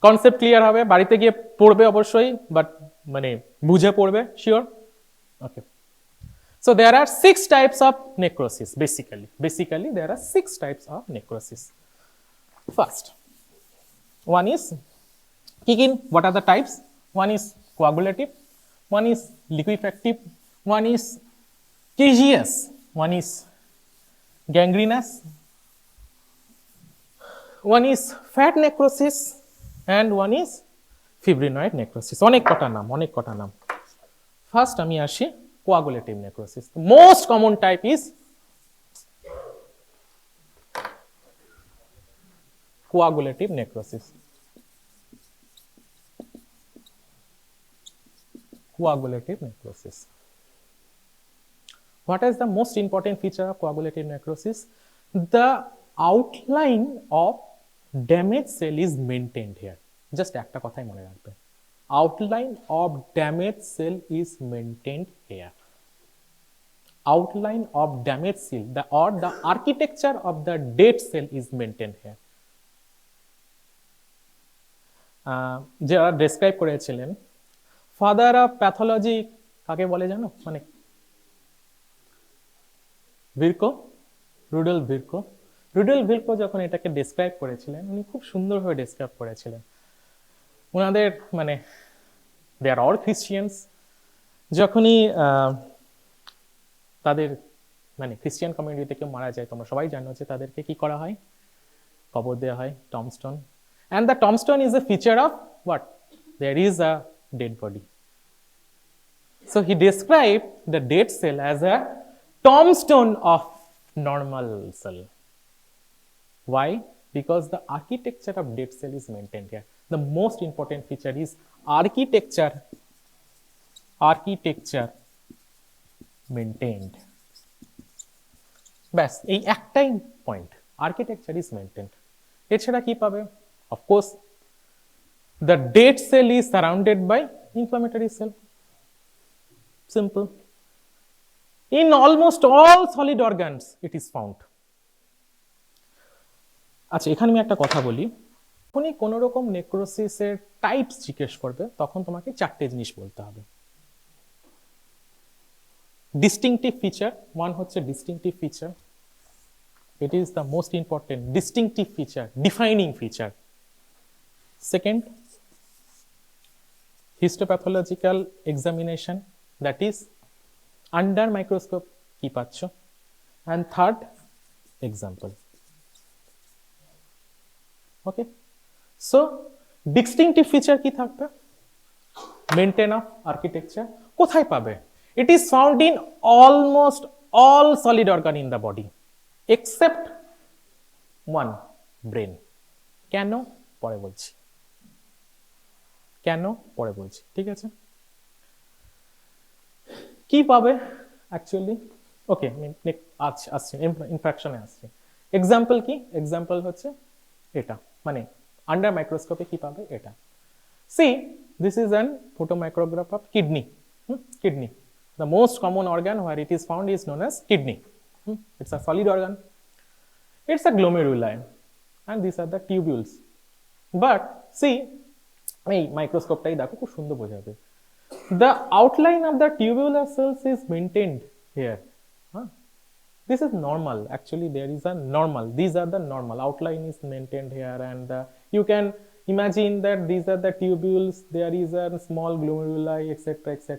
কনসেপ্ট ক্লিয়ার হবে, বাড়িতে গিয়ে পড়বে অবশ্যই, বাট মানে বুঝে পড়বে, sure? Okay. So there are 6 types of necrosis basically. Basically there are 6 types of necrosis. First, one is kicking. What are the types? One is coagulative, one is liquefactive, one is caseous, one is gangrenous, one is fat necrosis, and one is fibrinoid necrosis. অনেক কটা নাম। First আমি আসি coagulative necrosis. The most common type is coagulative necrosis. Coagulative necrosis. What is the most important feature of coagulative necrosis? The outline of damaged cell is maintained here. Just একটা কথাই মনে রাখবে, outline of damaged cell is maintained here. Outline of damaged cell, the architecture of the dead cell is maintained here. যারা describe করেছিলেন father of pathology কাকে বলে জানো? মানে ভিরকো, রুডল্ফ ভিরকো। রুডল্ফ ভিরকো যখন এটাকে ডেসক্রাইব করেছিলেন, উনি খুব সুন্দরভাবে ডেসক্রাইব করেছিলেন। ওনাদের মানে দে আর অল খ্রিস্টিয়ানস, যখনই তাদের মানে খ্রিস্টিয়ান কমিউনিটিতে কেউ মারা যায়, তোমরা সবাই জানো যে তাদেরকে কি করা হয়, কবর দেওয়া হয়, টম্বস্টোন। And the tombstone is a feature of what? There is a dead body. So he described the dead cell as a tombstone of normal cell. Why? Because the architecture of dead cell is maintained here. The most important feature is architecture maintained. Bas, এই একটাই point, architecture is maintained. এছাড়া কি পাবে? Of course, the dead cell is surrounded by inflammatory cell. Simple. In almost all solid organs, it is found. আচ্ছা, এখানে আমি একটা কথা বলি, যখনই কোনো রকম নেক্রোসিসের টাইপস জিজ্ঞেস করবে, তখন তোমাকে 4টে জিনিস বলতে হবে। ডিস্টিংটিভ ফিচার, ওয়ান হচ্ছে distinctive feature, it is the most important distinctive feature, defining feature. Second, histopathological examination, that is under microscope কি পাচ্ছ, and third, example. Okay, so distinctive feature কি থাকবে? Maintain of architecture কোথায় পাবে? It is found in almost all solid organ in the body except one, brain. কেন? পরে বলছি, কেন পরে বলছি, ঠিক আছে? কি পাবে অ্যাকচুয়ালি? ওকে, আসছি ইনফ্রাকশনে আসছি। এক্সাম্পল কি? এক্সাম্পল হচ্ছে এটা, মানে আন্ডার মাইক্রোস্কোপে কি পাবে এটা। See, this is an photomicrograph of kidney. Kidney, the most common organ where it is found is known as kidney. It's a solid organ. It's a glomeruli, and these are the tubules. But see, এই মাইক্রোস্কোপটাই দেখো, খুব সুন্দর বোঝা যাবে। The outline of the tubular cells is maintained here. This is normal. Actually, there is a normal. These are the normal. Outline is maintained here, and you can imagine that these are the tubules. There is a small glomeruli, etc., etc.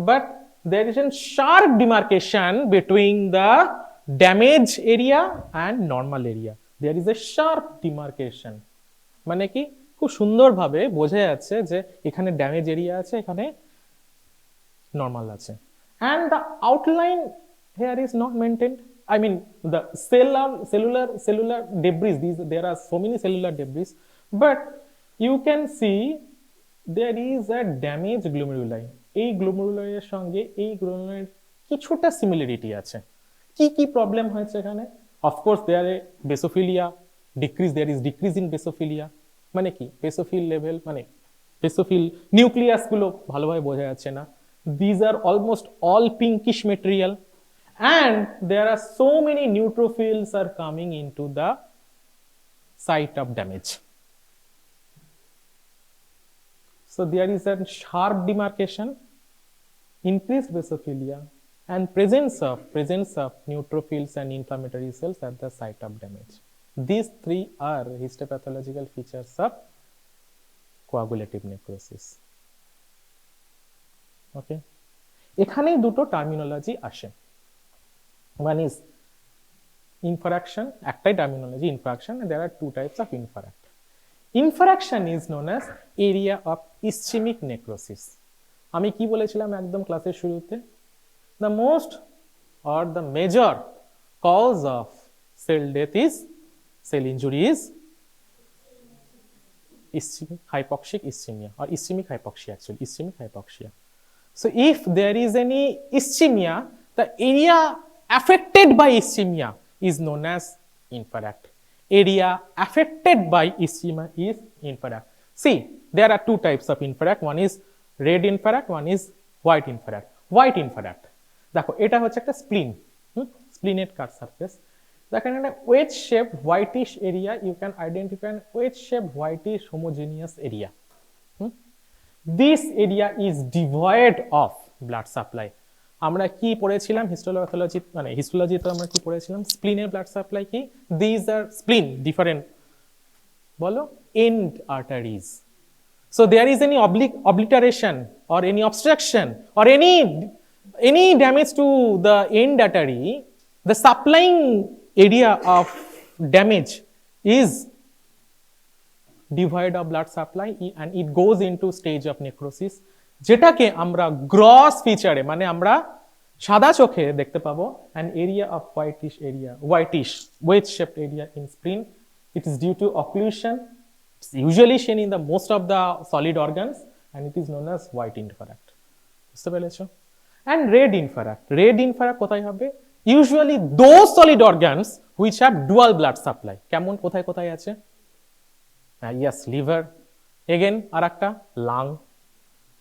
But there is a sharp demarcation between the damaged area and normal area. There is a sharp demarcation. মানে কি, খুব সুন্দরভাবে বোঝা যাচ্ছে যে এখানে damage area আছে, এখানে নরমাল আছে। And the outline here is not maintained. I mean, the cellular debris. There are so many cellular debris, but you can see there is a damaged glomeruli. এই গ্লোমেরুলারের সঙ্গে এই গ্লোমেরুলারের কিছুটা সিমিলারিটি আছে। কি কি প্রবলেম হয়েছে এখানে? Of course there a basophilia decrease, there is decrease in basophilia. মানে কি বেসোফিল লেভেল, মানে বেসোফিল নিউক্লিয়াস গুলো ভালোভাবে বোঝা যাচ্ছে না। These are almost all pinkish material and there are so many neutrophils are coming into the site of damage. So there is a sharp demarcation, increased basophilia and presence of neutrophils and inflammatory cells at the site of damage. These three are histopathological features of coagulative necrosis. Okay, এখানেই দুটো terminology আসে। One is infraction, একটাই terminology infraction, and there are two types of infract. Infraction is known as area of ischemic necrosis. আমি কি বলেছিলাম একদম ক্লাসের শুরুতে? The most or the major cause of cell death is, cell injury is ischemic hypoxic ischemia or ischemic hypoxia, actually ischemic hypoxia. So if there is any ischemia, the area affected by ischemia is known as infract. Area affected by ischemia is infract. See, there are two types of infract. One is red infract, one is white infract. White infract, দেখো এটা হচ্ছে একটা স্প্লিন, স্প্লিনেট কাট surface. দেখেন একটা wedge shape whitish area, you can identify an wedge shape whitish homogeneous area. This area is devoid of blood supply. আমরা কি পড়েছিলাম histopathology, মানে হিস্টোলজিতে আমরা কি পড়েছিলাম? স্প্লিনের ব্লাড সাপ্লাই কি? দিস আর স্প্লিন ডিফারেন্ট, বলো, end arteries. So there is any obliteration or any obstruction or any damage to the end artery, the supplying area of damage is devoid of blood supply and it goes into stage of necrosis, যেটাকে আমরা gross ফিচারে, মানে আমরা সাদা চোখে দেখতে পাবো an area of whitish wedge shaped area in spleen. It is due to occlusion. It's usually seen in the most of the solid organs and it is known as white infract. বুঝতে পেরেছো? And red infract কোথায় হবে? Usually those solid organs which have dual blood supply. কেমন কোথায় কোথায় আছে? Yes, liver, again আরেকটা lung,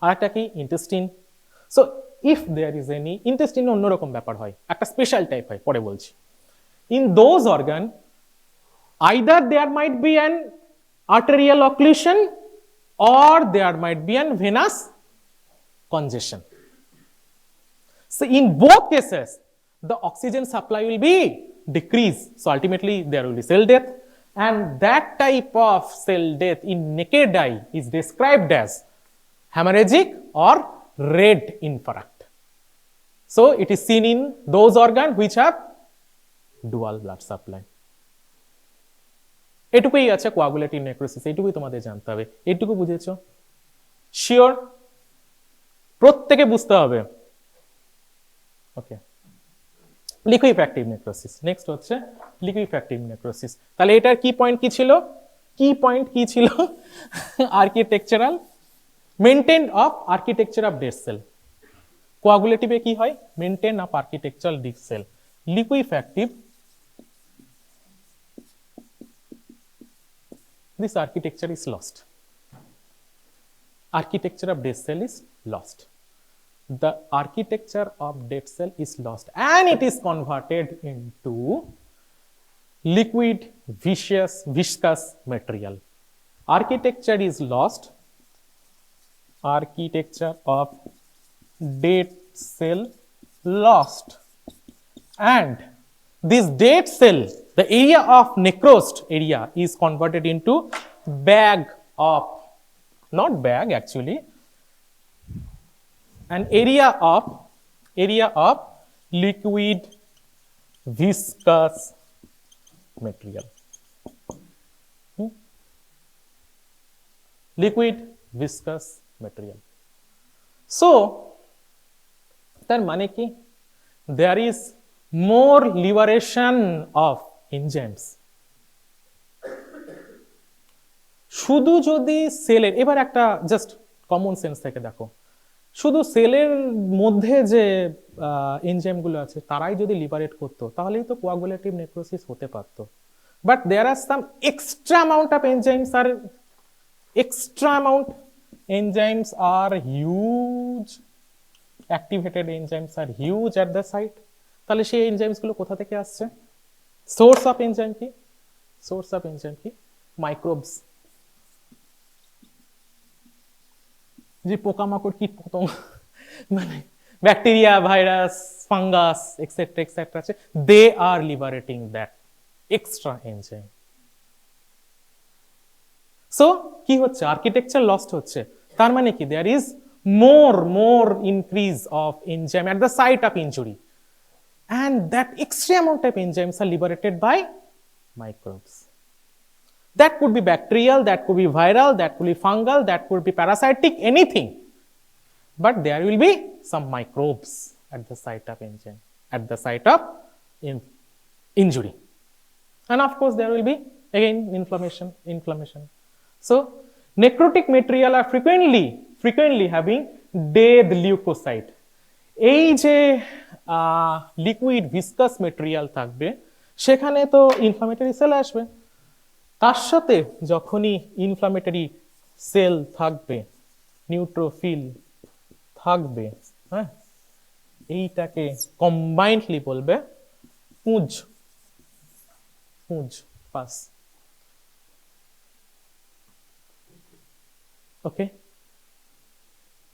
আরেকটা কি intestine. So if there is any intestine অন্যরকম ব্যাপার হয়, একটা স্পেশাল টাইপ হয়, পরে বলছি। In those organ either there might be an arterial occlusion or there might be an venous congestion. So in both cases the oxygen supply will be decreased, so ultimately there will be cell death, and that type of cell death in naked eye is described as hemorrhagic or red infract. So it is seen in those organs which have dual blood supply. এটুকুই আছে coagulative necrosis, এইটুকুই তোমাদের জানতে হবে। এইটুকু বুঝেছো? Sure? প্রত্যেকে বুঝতে হবে। ওকে, লিকুইফ্যাক্টিভ নেক্রোসিস। নেক্সট হচ্ছে লিকুইফ্যাক্টিভ নেক্রোসিস। তাহলে এটার কি পয়েন্ট কি ছিল? Architectural maintain of architecture of dead cell. কোয়াগুলেটিভে কি হয়? Maintain of architectural dead cell. Liquefactive, this architecture is lost. Architecture of dead cell is lost. The architecture of dead cell is lost and it is converted into liquid, viscous material. Architecture is lost. Architecture of dead cell lost, and this dead cell, the area of necrosed area, is converted into bag of, not bag actually, an area of liquid viscous material. Liquid viscous material. So তার মানে কি? There is more liberation of enzymes. শুধু যদি সেলের, এবার একটা just common sense থেকে দেখো, শুধু সেলের মধ্যে যে এনজাইমগুলো আছে তারাই যদি লিবারেট করতো তাহলেই তো কোয়াগুলেটিভ নেক্রোসিস হতে পারতো। But there are some extra amount of enzymes are extra amount enzymes are huge, activated enzymes are huge at the site. তাহলে সেই এনজাইমস গুলো কোথা থেকে আসছে? সোর্স অফ এনজাইম কি? সোর্স অফ এনজাইম কি? মাইক্রোবস, যে পোকামাকড় কীট পতঙ্গ মানে bacteria, virus, fungus etcetera etcetera আছে, they are liberating that extra enzyme. So কি হচ্ছে? আর্কিটেকচার লস্ট হচ্ছে। তার মানে কি? There is more increase of enzyme at the site of injury, and that extra amount of enzymes are liberated by microbes. That could be bacterial, that could be viral, that could be fungal, that could be parasitic, anything. But there will be some microbes at the site of enzyme, at the site of injury. And of course, there will be again inflammation. So, necrotic material are frequently having dead leukocyte. এই যে liquid viscous material থাকবে সেখানে তো inflammatory sell আসবে, তার সাথে যখনই inflammatory sell থাকবে, নিউট্রোফিল থাকবে, হ্যাঁ, এইটাকে কম্বাইন্ডলি বলবে পুঁজ পাস। ওকে,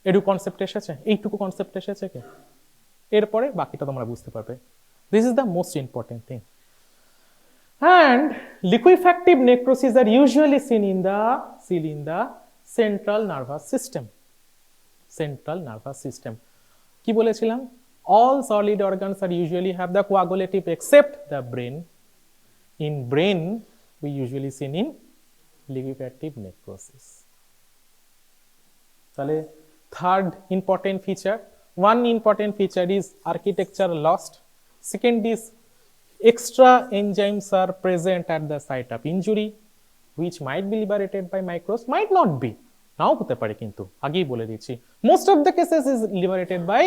এটুকু কনসেপ্ট এসেছে? এইটুকু কনসেপ্ট এসেছে কি? এরপরে বাকিটা তোমরা বুঝতে পারবে। This is the most important thing. And liquefactive necrosis are usually seen in the central nervous system. Central nervous system. কি বলেছিলাম? All solid organs are usually have the coagulative except the brain. In brain, we usually seen in liquefactive necrosis. তাহলে third important feature, one important feature is architecture lost. Second is extra enzymes are present at the site of injury, which might be liberated by microbes, might not be, নাও হতে পারে, কিন্তু আগেই বলে দিচ্ছি most of the cases is liberated by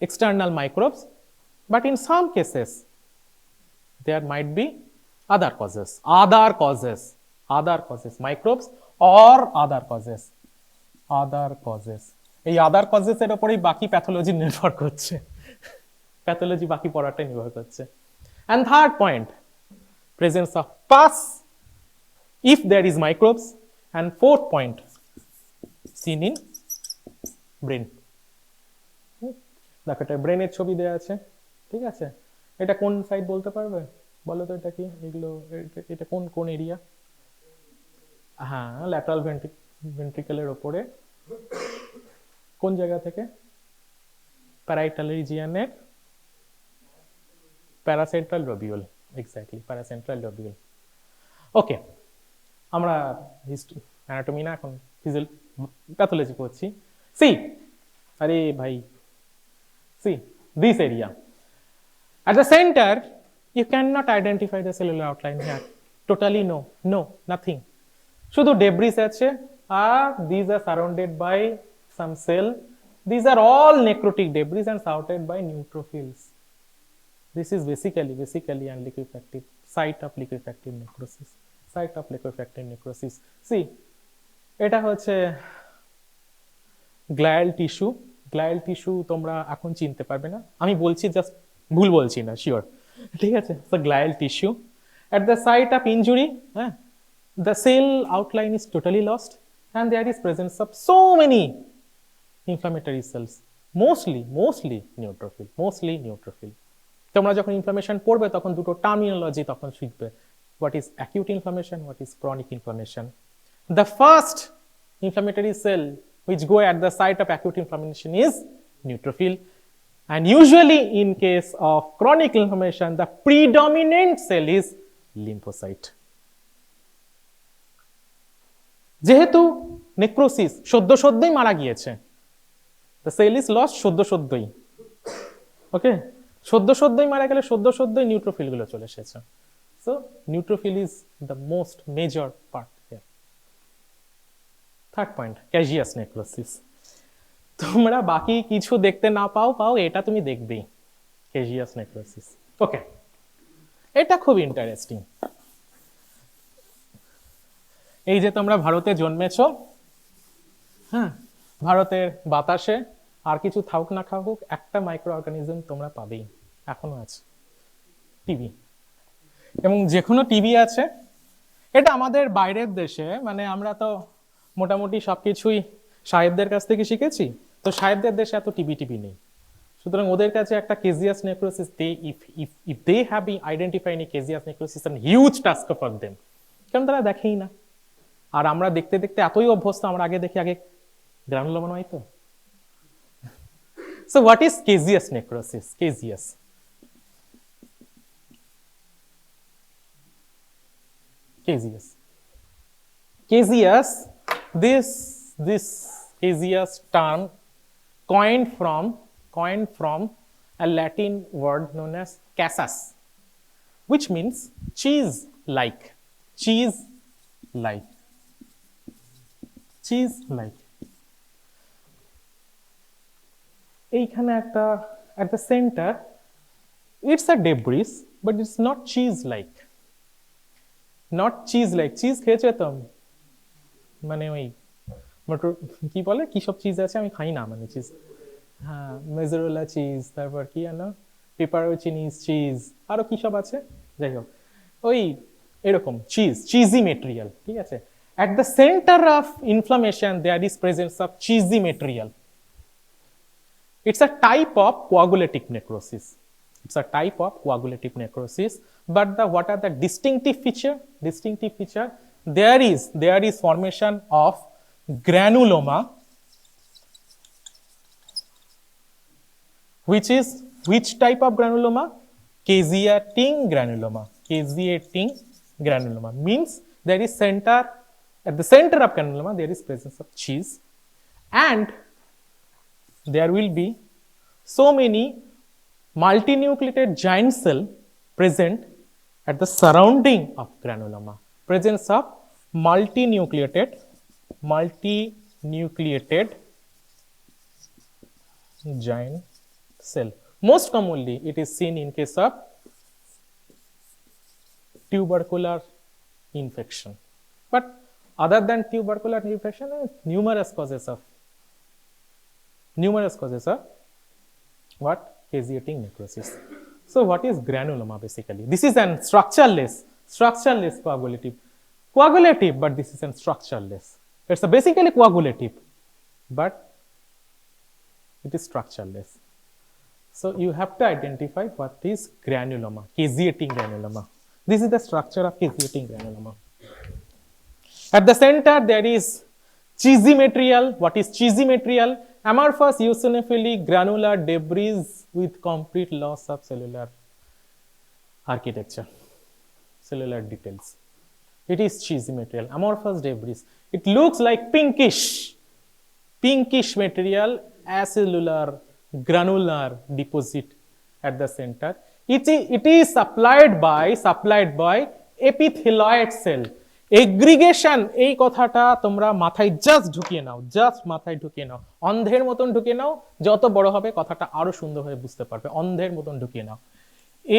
external microbes, but in some cases there might be other causes, microbes or other causes. এই আদার causes এর উপরেই বাকি প্যাথোলজি নির্ভর করছে, প্যাথোলজি বাকি পড়াটাই নির্ভর করছে। And third point, presence of pus if there is microbes, and fourth point, seen in brain. দেখো এটা ব্রেনের ছবি দেওয়া আছে, ঠিক আছে? এটা কোন সাইড বলতে পারবে? বলো তো এটা কি? এগুলো এটা কোন এরিয়া? হ্যাঁ, ল্যাটারাল ভেন্ট্রিকলের উপরে কোন জায়গা থেকে? প্যারাইটাল রিজিয়নের paracentral lobule, exactly paracentral lobule. Okay, আমরা অ্যানাটমি না, এখন প্যাথোলজি করছি। সি, আরে ভাই, see this area at the center you cannot identify the cellular outline here, totally no nothing, শুধু debris আছে, আর these are surrounded by some cell, these are all necrotic debris and surrounded by neutrophils. This is basically an liquefactive site of liquefactive necrosis. See, এটা হচ্ছে গ্লায়াল tissue, তোমরা এখন চিনতে পারবে না, আমি বলছি জাস্ট ভুল বলছি না, শিওর, ঠিক আছে? So glial tissue at the site of injury, the cell outline is totally lost and there is presence of so many inflammatory cells, mostly neutrophil. তোমরা যখন ইনফ্লামেশন পড়বে তখন দুটো টার্মিনোলজি তখন শিখবে, what is acute inflammation, what is chronic inflammation. The first inflammatory cell which go at the site of acute inflammation is neutrophil, and usually in case of chronic inflammation the predominant cell is lymphocyte. যেহেতু necrosis সদ্যই মারা গিয়েছে, the cell is lost সদ্যই, ওকে? সদ্যই মারা গেলে সদ্যই neutrophil গুলো চলে এসেছে। So neutrophil is the most major part here. Third point caseous necrosis. তোমরা বাকি কিছু দেখতে না পাও এটা তুমি দেখবেই, ক্যাজিয়াস নেক্রোসিস। ওকে, এটা খুব ইন্টারেস্টিং। এই যে তোমরা ভারতে জন্মেছ, হ্যাঁ, ভারতের বাতাসে আর কিছু থাকুক না থাকুক একটা মাইক্রো অর্গানিজম তোমরা পাবেই, এখনো আছে, টিবি। এবং যে কোনো টিবি আছে। এটা আমাদের বাইরের দেশে, মানে আমরা তো মোটামুটি সবকিছুই সাহেবদের কাছ থেকে শিখেছি, তো সাহেবদের দেশে এত টিবি নেই। সুতরাং ওদের কাছে একটা কেজিয়াস necrosis, if they have been identified a caseous necrosis, a huge task for them, কারণ তারা দেখেই না। আর আমরা দেখতে দেখতে এতই অভ্যস্ত, আমরা আগে দেখি আগে গ্রানুলোমা নয় তো। So what is caseous necrosis? Caseous, this caseous term coined from a Latin word known as casus, which means cheese-like. এইখানে একটা at the center, it's a debris, but it's not cheese-like. Cheese খেয়েছো তো, মানে ওই মটর কি বলে, কি সব চিজ আছে আমি খাই না, মানে চিজ, হ্যাঁ, মেজরোলা চিজ, তারপর কি জানো, পেপারোচিনিজ চিজ, আরো কি সব আছে, যাই হোক, ওই এরকম চিজি মেটেরিয়াল, ঠিক আছে। At the center of inflammation there is presence of cheesy material. It's a type of coagulative necrosis. But what are the distinctive feature? There is formation of granuloma, which type of granuloma? Caseating granuloma means there is at the center of granuloma there is presence of cheese, and there will be so many multinucleated giant cell present at the surrounding of granuloma. Presence of multinucleated giant cell. Most commonly it is seen in case of tubercular infection, but other than tubercular infection, numerous causes of what? Caseating necrosis. So what is granuloma basically? This is an structureless coagulative, but this is an structureless. It's a basically coagulative, but it is structureless. So you have to identify what is granuloma, caseating granuloma. This is the structure of caseating granuloma. At the center there is cheesy material. What is cheesy material? Amorphous eosinophilic granular debris with complete loss of cellular architecture, cellular details. It is cheesy material, amorphous debris. It looks like pinkish material, acellular granular deposit at the center. It is supplied by epithelioid cell. Aggregation, এই কথাটা তোমরা মাথায় just ঢুকিয়ে নাও, অন্ধের মতন ঢুকিয়ে নাও, যত বড় হবে কথাটা আরো সুন্দরভাবে বুঝতে পারবে, অন্ধের মতন ঢুকিয়ে নাও।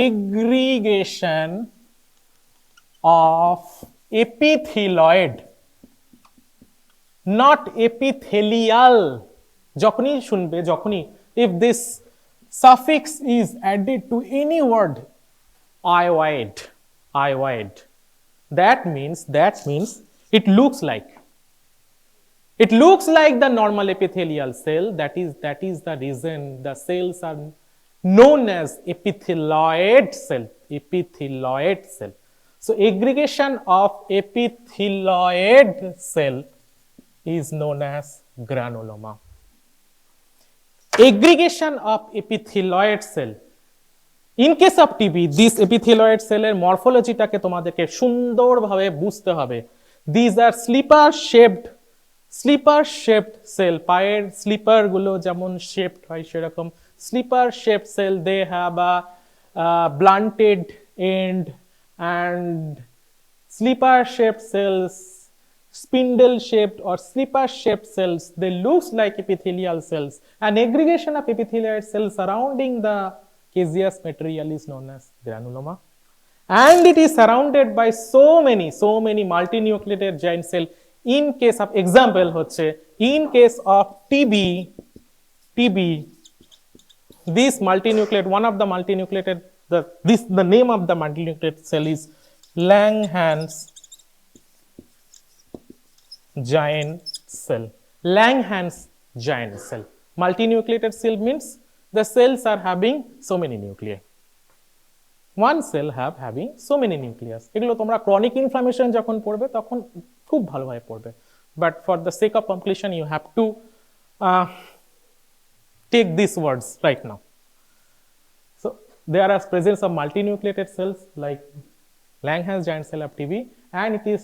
Aggregation of epithelioid, not epithelial. যখনই শুনবে, if this suffix is added to any word, ioid, that means it looks like the normal epithelial cell. That is the reason the cells are known as epithelioid cell. So aggregation of epithelioid cell is known as granuloma. Aggregation of epithelioid cell. In case of TB, this epithelioid cell এর মরফোলজিটাকে তোমাদেরকে সুন্দরভাবে বুঝতে হবে। These are slipper shaped cell. পায়ের sleeper গুলো যেমন shaped হয় সেরকম slipper shaped cell. They have a blunted end, and slipper shaped cells spindle shaped or slipper shaped cells, they looks like epithelial cells. An aggregation of epithelial cells surrounding the caseous material is known as granuloma, and it is surrounded by so many multinucleated giant cell. In case of example হচ্ছে, in case of TB, this multinucleate, one of the multinucleated, the name of the multinucleated cell is Langhans giant cell. Langhans giant cell. Multinucleated cell means the cells are having so many nuclei. One cell having so many nucleus. এগুলো তোমরা chronic inflammation যখন পড়বে তখন খুব ভালোভাবে পড়বে, but for the sake of completion you have to take these words right now. So there are presence of multinucleated cells like Langhans giant cell of TB, and it is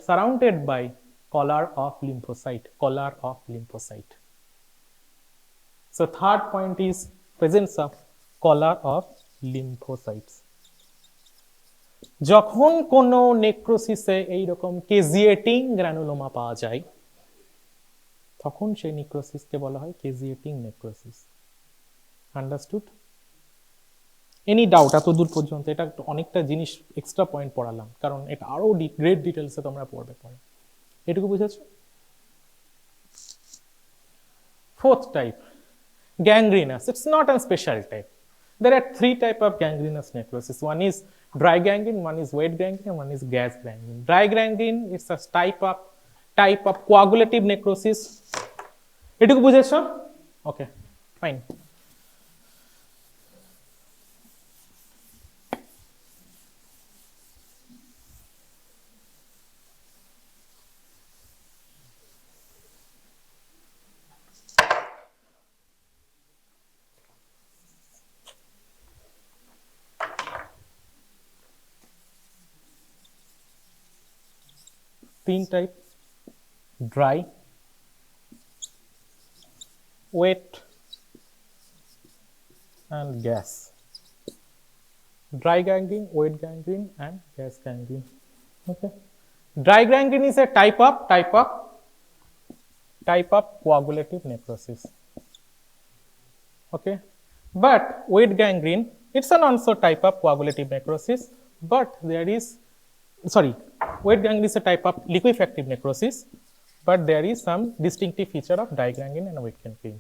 surrounded by collar of lymphocyte. So third point is presence of collar of lymphocytes. যখন কোনো নেক্রোসিসে এইরকম কেজিয়েটিং granuloma পাওয়া যায় তখন সেই নেক্রোসিসকে বলা হয় কেজিয়েটিং necrosis. Understood? Any doubt এত দূর পর্যন্ত? এটা অনেকটা জিনিস এক্সট্রা পয়েন্ট পড়ালাম, কারণ এটা আরো গ্রেট ডিটেলসে তোমরা পড়বে পরে। এটুকু বুঝেছো? Fourth type, gangrenous. It's not a special type. There are three types of gangrenous necrosis. One is dry gangrene, one is wet gangrene, and one is gas gangrene. Dry gangrene is a type of coagulative necrosis. এটুকু বুঝেছো? Okay, fine. तीन type, dry, wet and gas. Dry gangrene, wet gangrene and gas gangrene. Okay. Dry gangrene is a type of coagulative necrosis. Okay. But wet gangrene, it's an also type of coagulative necrosis, but there is, wet gangrene is a type of liquefactive necrosis, but there is some distinctive feature of dry gangrene and wet gangrene.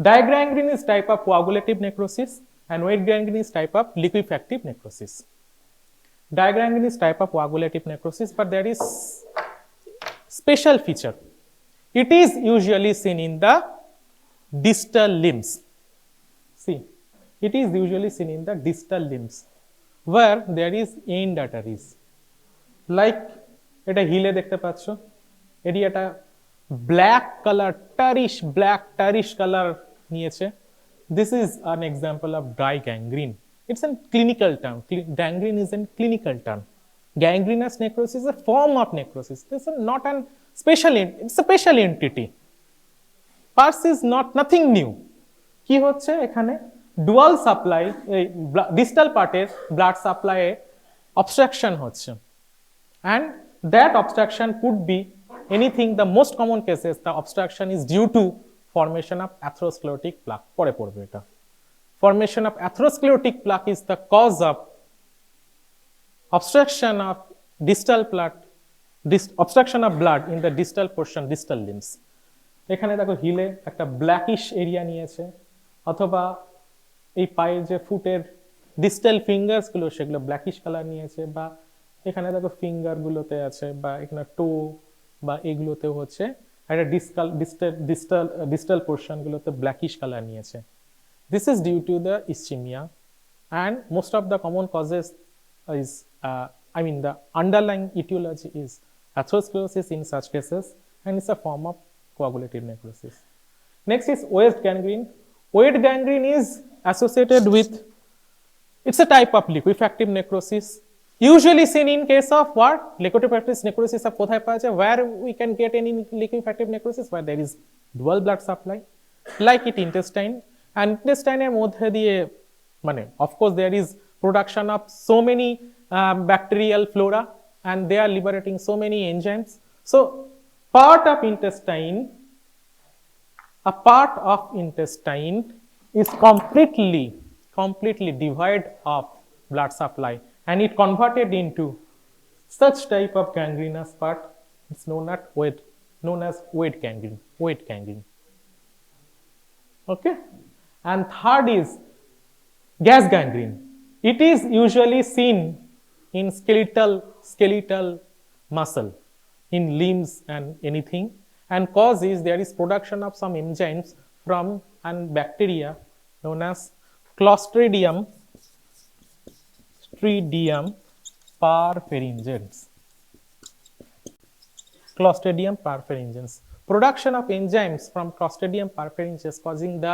Dry gangrene is type of coagulative necrosis and wet gangrene is type of liquefactive necrosis. Dry gangrene is type of coagulative necrosis, but there is special feature. It is usually seen in the distal limbs. See, it is usually seen in the distal limbs where there is end arteries. Like এটা হিলে দেখতে পাচ্ছ, এরিয়াটা black টারিশ colour নিয়েছে। This is an example of dry gangrene. It's an clinical term. Gangrene is an clinical term. Gangrenous necrosis is a form of necrosis. This is not an special, it's a special entity. Pars is nothing new. কি হচ্ছে এখানে dual supply, distal পার্টের blood সাপ্লাইয়ে obstruction হচ্ছে। And that obstruction could be anything. The most common cases, the obstruction is due to formation of atherosclerotic plaque. পরে পড়বে এটা। Formation of atherosclerotic plaque is the cause of obstruction of distal blood, obstruction of blood in the distal portion, distal limbs. এখানে দেখো হিলে একটা blackish area নিয়েছে, অথবা এই পায়ের যে ফুটের ডিস্টাল ফিঙ্গার্স গুলো সেগুলো ব্ল্যাকিশ কালার নিয়েছে, বা এখানে দেখো ফিঙ্গার গুলোতে আছে, বা এখানে টো বা এগুলোতেও হচ্ছে একটা ডিস্টাল পোর্শন গুলোতে ব্ল্যাকিশ কালার নিয়েছে। This is due to the ischaemia, and most of the common causes is the underlying etiology is atherosclerosis in such cases, and it's a form of coagulative necrosis. Next is wet gangrene. Wet gangrene is associated with, it's a type of liquefactive necrosis, usually seen in case of what? Leukocytic necrosis of কোথায় পাওয়া যায়? Where we can get any liquefactive necrosis? Where there is dual blood supply, like it intestine, and intestine এর মধ্যে দিয়ে of course there is production of so many bacterial flora, and they are liberating so many enzymes. So part of intestine, a part of intestine is completely devoid of blood supply, and it converted into such type of gangrenous part. It's known as wet gangrene. Okay, and third is gas gangrene. It is usually seen in skeletal muscle, in limbs and anything, and cause is there is production of some enzymes from an bacteria known as Clostridium perfringens. Clostridium perfringens. Production of enzymes from Clostridium perfringens causing the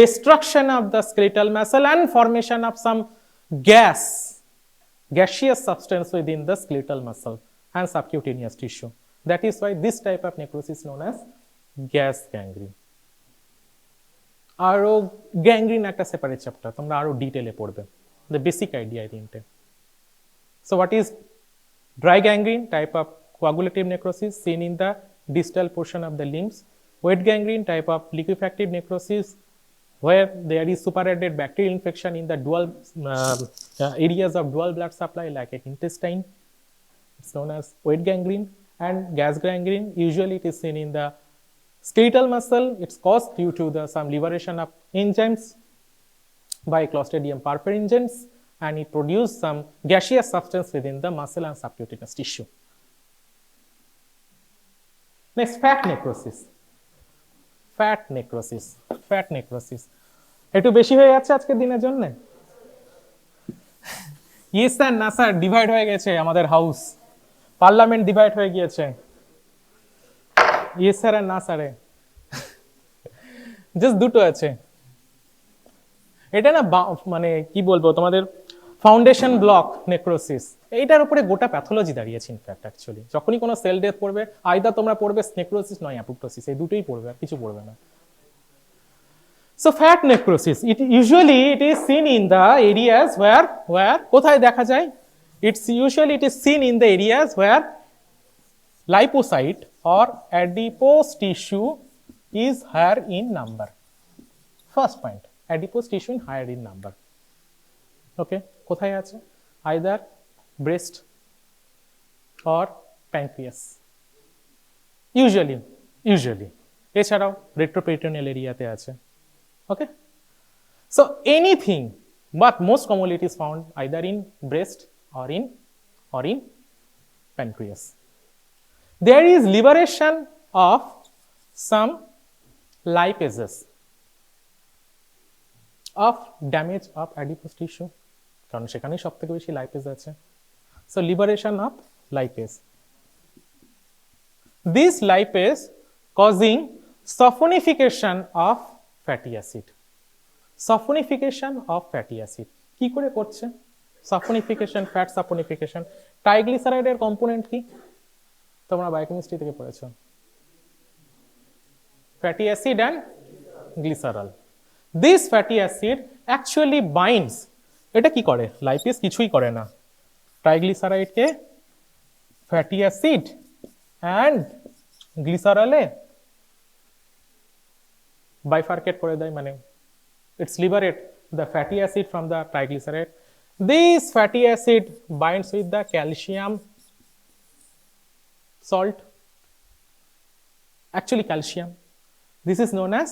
destruction of the skeletal muscle and formation of some gaseous substance within the skeletal muscle and subcutaneous tissue. That is why this type of necrosis is known as gas gangrene. Aro gangrene একটা separate chapter, তোমরা আরো ডিটেইলে পড়বে, the basic idea তিনটে. So what is dry gangrene? Type of coagulative necrosis seen in the distal portion of the limbs. Wet gangrene, type of liquefactive necrosis where there is superadded bacterial infection in the dual areas of dual blood supply like intestine. It's known as wet gangrene. And gas gangrene, usually it is seen in the skeletal muscle. It's caused due to some liberation of enzymes by Clostridium perfringens, and it produces some gaseous substance within the muscle and subcutaneous tissue. Next, fat necrosis. একটু বেশি হয়ে যাচ্ছে আজকের দিনের জন্য। Yes sir না sir, divide হয়ে গেছে আমাদের হাউস, পার্লামেন্ট ডিভাইড হয়ে গিয়েছে। ইয়েস স্যার আর না স্যারে জাস্ট দুটো আছে। এটা না মানে কি বলবো, তোমাদের ফাউন্ডেশন ব্লক নেক্রোসিস, এইটার উপরে গোটা প্যাথোলজি দাঁড়িয়েছে। ইনফ্যাক্ট অ্যাকচুয়ালি যখনই কোনো সেল ডেথ পড়বে, আইদার তোমরা পড়বে নেক্রোসিস নয় অ্যাপোপ্টোসিস, এই দুটোই পড়বে, আর কিছু পড়বে না। So fat necrosis, it is seen in the areas where কোথায় দেখা যায়? It is seen in the areas where lipocyte or adipose tissue is higher in number. First point, adipose tissue is higher in number. Okay, কোথায় আছে? Either breast or pancreas. Usually এছাড়াও retroperitoneal এরিয়াতে আছে। Okay, so anything, but most commonly it is found either in breast or in pancreas. There is liberation of some lipases of damage of adipose tissue, কারণ সেখানেই সবথেকে বেশি lipase আছে। So liberation of lipase. This lipase causing saponification of fatty acid. কি করে করছে saponification? Fat saponification. Triglyceride এর component কি তোমরা বায়োকেমিস্ট্রি থেকে পড়েছো? fatty acid and glycerol. This fatty acid actually binds. এটা কি করে? লাইপেজ কিছুই করে না, ট্রাইগ্লিসারাইড কে ফ্যাটি অ্যাসিড এন্ড গ্লিসারলে bifurcate করে দেয়, মানে it's liberate the fatty acid from the triglyceride. This fatty acid binds with the calcium salt, actually calcium. This is known as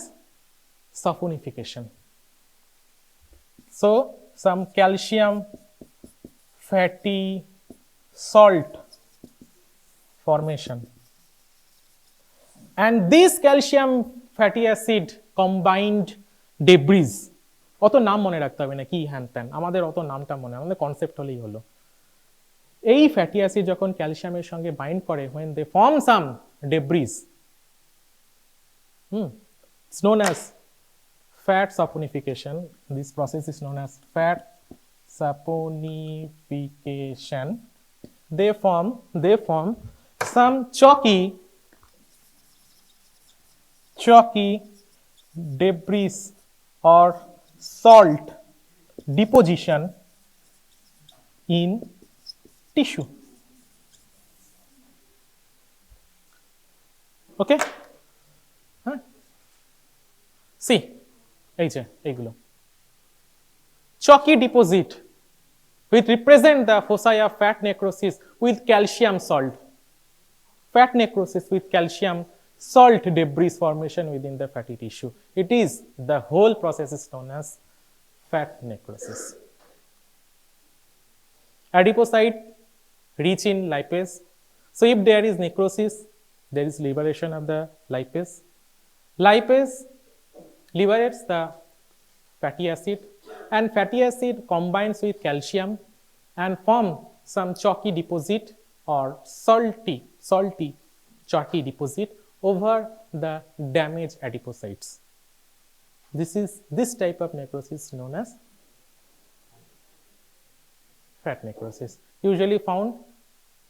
saponification. So some calcium fatty salt formation, and this calcium fatty acid combined debris, অত নাম মনে রাখতে হবে না কি হ্যান ত্যান, আমাদের অত নামটা মনে, আমাদের কনসেপ্ট হলেই হলো। এই ফ্যাটি অ্যাসিড যখন ক্যালসিয়ামের সঙ্গে বাইন্ড করে, when they form some debris, it's known as fat saponification. This process is known as fat saponification. They form some chalky debris or salt deposition in tissue. ওকে, হ্যাঁ, C এই যে এইগুলো chalky deposit which represent the foci of fat necrosis with calcium salt. Fat necrosis with calcium salt debris formation within the fatty tissue. It is the whole process is known as fat necrosis. Adipocyte rich in lipase. So if there is necrosis, there is liberation of the lipase. Lipase liberates the fatty acid, and fatty acid combines with calcium and form some chalky deposit or salty chalky deposit over the damaged adipocytes. This type of necrosis known as fat necrosis, usually found